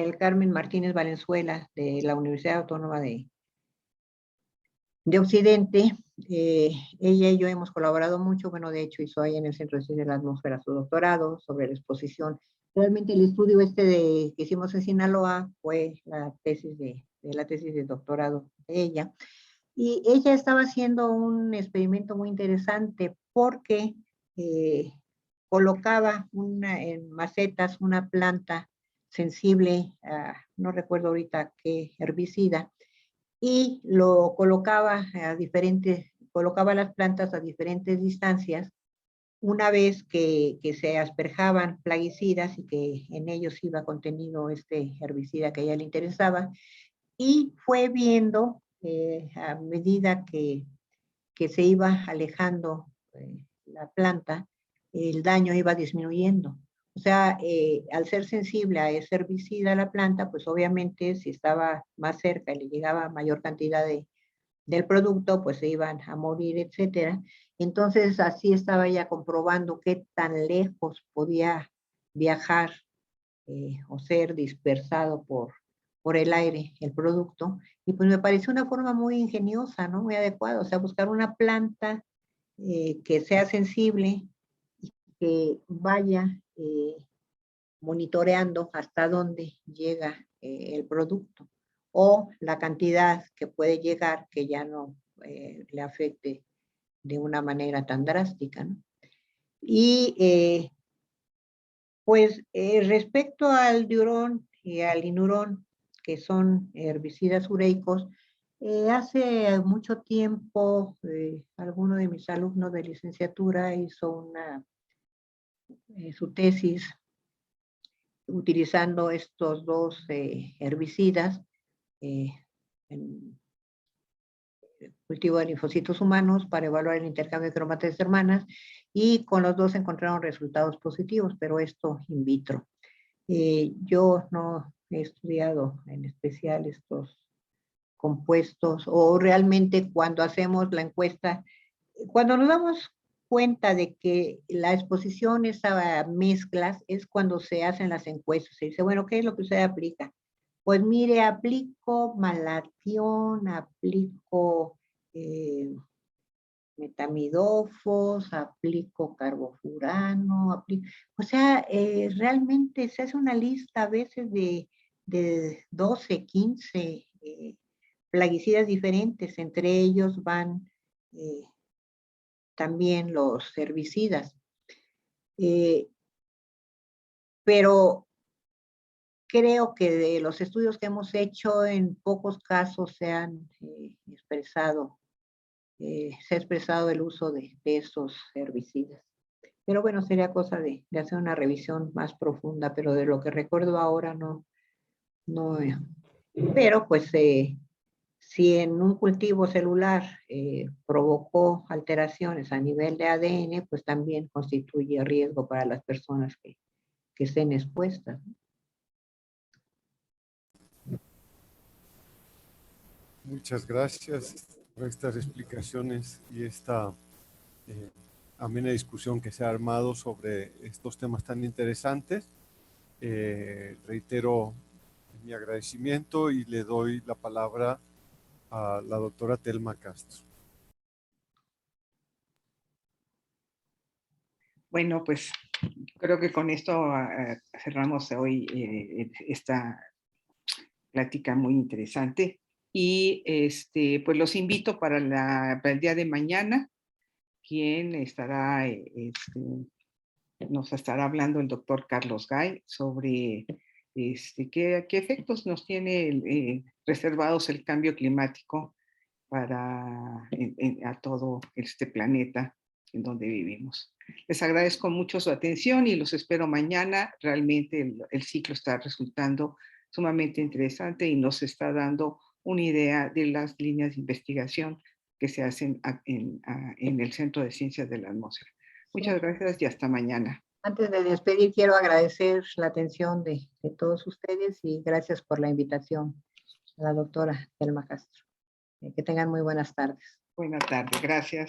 del Carmen Martínez Valenzuela de la Universidad Autónoma de Occidente, ella y yo hemos colaborado mucho, bueno, de hecho hizo ahí en el Centro de Ciencias de la Atmósfera su doctorado sobre la exposición. Realmente el estudio que hicimos en Sinaloa fue la tesis de doctorado de ella. Y ella estaba haciendo un experimento muy interesante porque colocaba en macetas una planta sensible, no recuerdo ahorita qué herbicida, y lo colocaba colocaba las plantas a diferentes distancias una vez que se asperjaban plaguicidas y que en ellos iba contenido este herbicida que a ella le interesaba, y fue viendo a medida que se iba alejando la planta, el daño iba disminuyendo. O sea, al ser sensible a ese herbicida a la planta, pues obviamente si estaba más cerca y le llegaba mayor cantidad del producto, pues se iban a morir, etcétera. Entonces así estaba ella comprobando qué tan lejos podía viajar o ser dispersado por el aire el producto. Y pues me pareció una forma muy ingeniosa, ¿no? Muy adecuada. O sea, buscar una planta que sea sensible y que vaya monitoreando hasta dónde llega el producto o la cantidad que puede llegar que ya no le afecte de una manera tan drástica, ¿no? Y pues respecto al diurón y al inurón, que son herbicidas ureicos, hace mucho tiempo alguno de mis alumnos de licenciatura hizo su tesis utilizando estos dos herbicidas en cultivo de linfocitos humanos para evaluar el intercambio de cromátides hermanas, y con los dos encontraron resultados positivos, pero esto in vitro. Yo no he estudiado en especial estos compuestos, o realmente cuando hacemos la encuesta, cuando nos damos cuenta de que la exposición es a mezclas, es cuando se hacen las encuestas. Se dice, bueno, ¿qué es lo que usted aplica? Pues mire, aplico malatión, aplico metamidofos, aplico carbofurano, o sea, realmente se hace una lista a veces de 12, 15 plaguicidas diferentes, entre ellos van también los herbicidas. Pero creo que de los estudios que hemos hecho, en pocos casos se ha expresado el uso de esos herbicidas. Pero bueno, sería cosa de hacer una revisión más profunda, pero de lo que recuerdo ahora no. Pero pues si en un cultivo celular provocó alteraciones a nivel de ADN, pues también constituye riesgo para las personas que estén expuestas. Muchas gracias por estas explicaciones y esta amena discusión que se ha armado sobre estos temas tan interesantes. Reitero mi agradecimiento y le doy la palabra a la doctora Telma Castro. Bueno, pues creo que con esto cerramos hoy esta plática muy interesante. Y pues los invito para el día de mañana, quien estará, nos estará hablando el doctor Carlos Gay sobre qué efectos nos tiene reservados el cambio climático para a todo este planeta en donde vivimos. Les agradezco mucho su atención y los espero mañana. Realmente el ciclo está resultando sumamente interesante y nos está dando una idea de las líneas de investigación que se hacen en el Centro de Ciencias de la Atmósfera. Muchas gracias y hasta mañana. Antes de despedir, quiero agradecer la atención de todos ustedes y gracias por la invitación a la doctora Thelma Castro. Que tengan muy buenas tardes. Buenas tardes, gracias.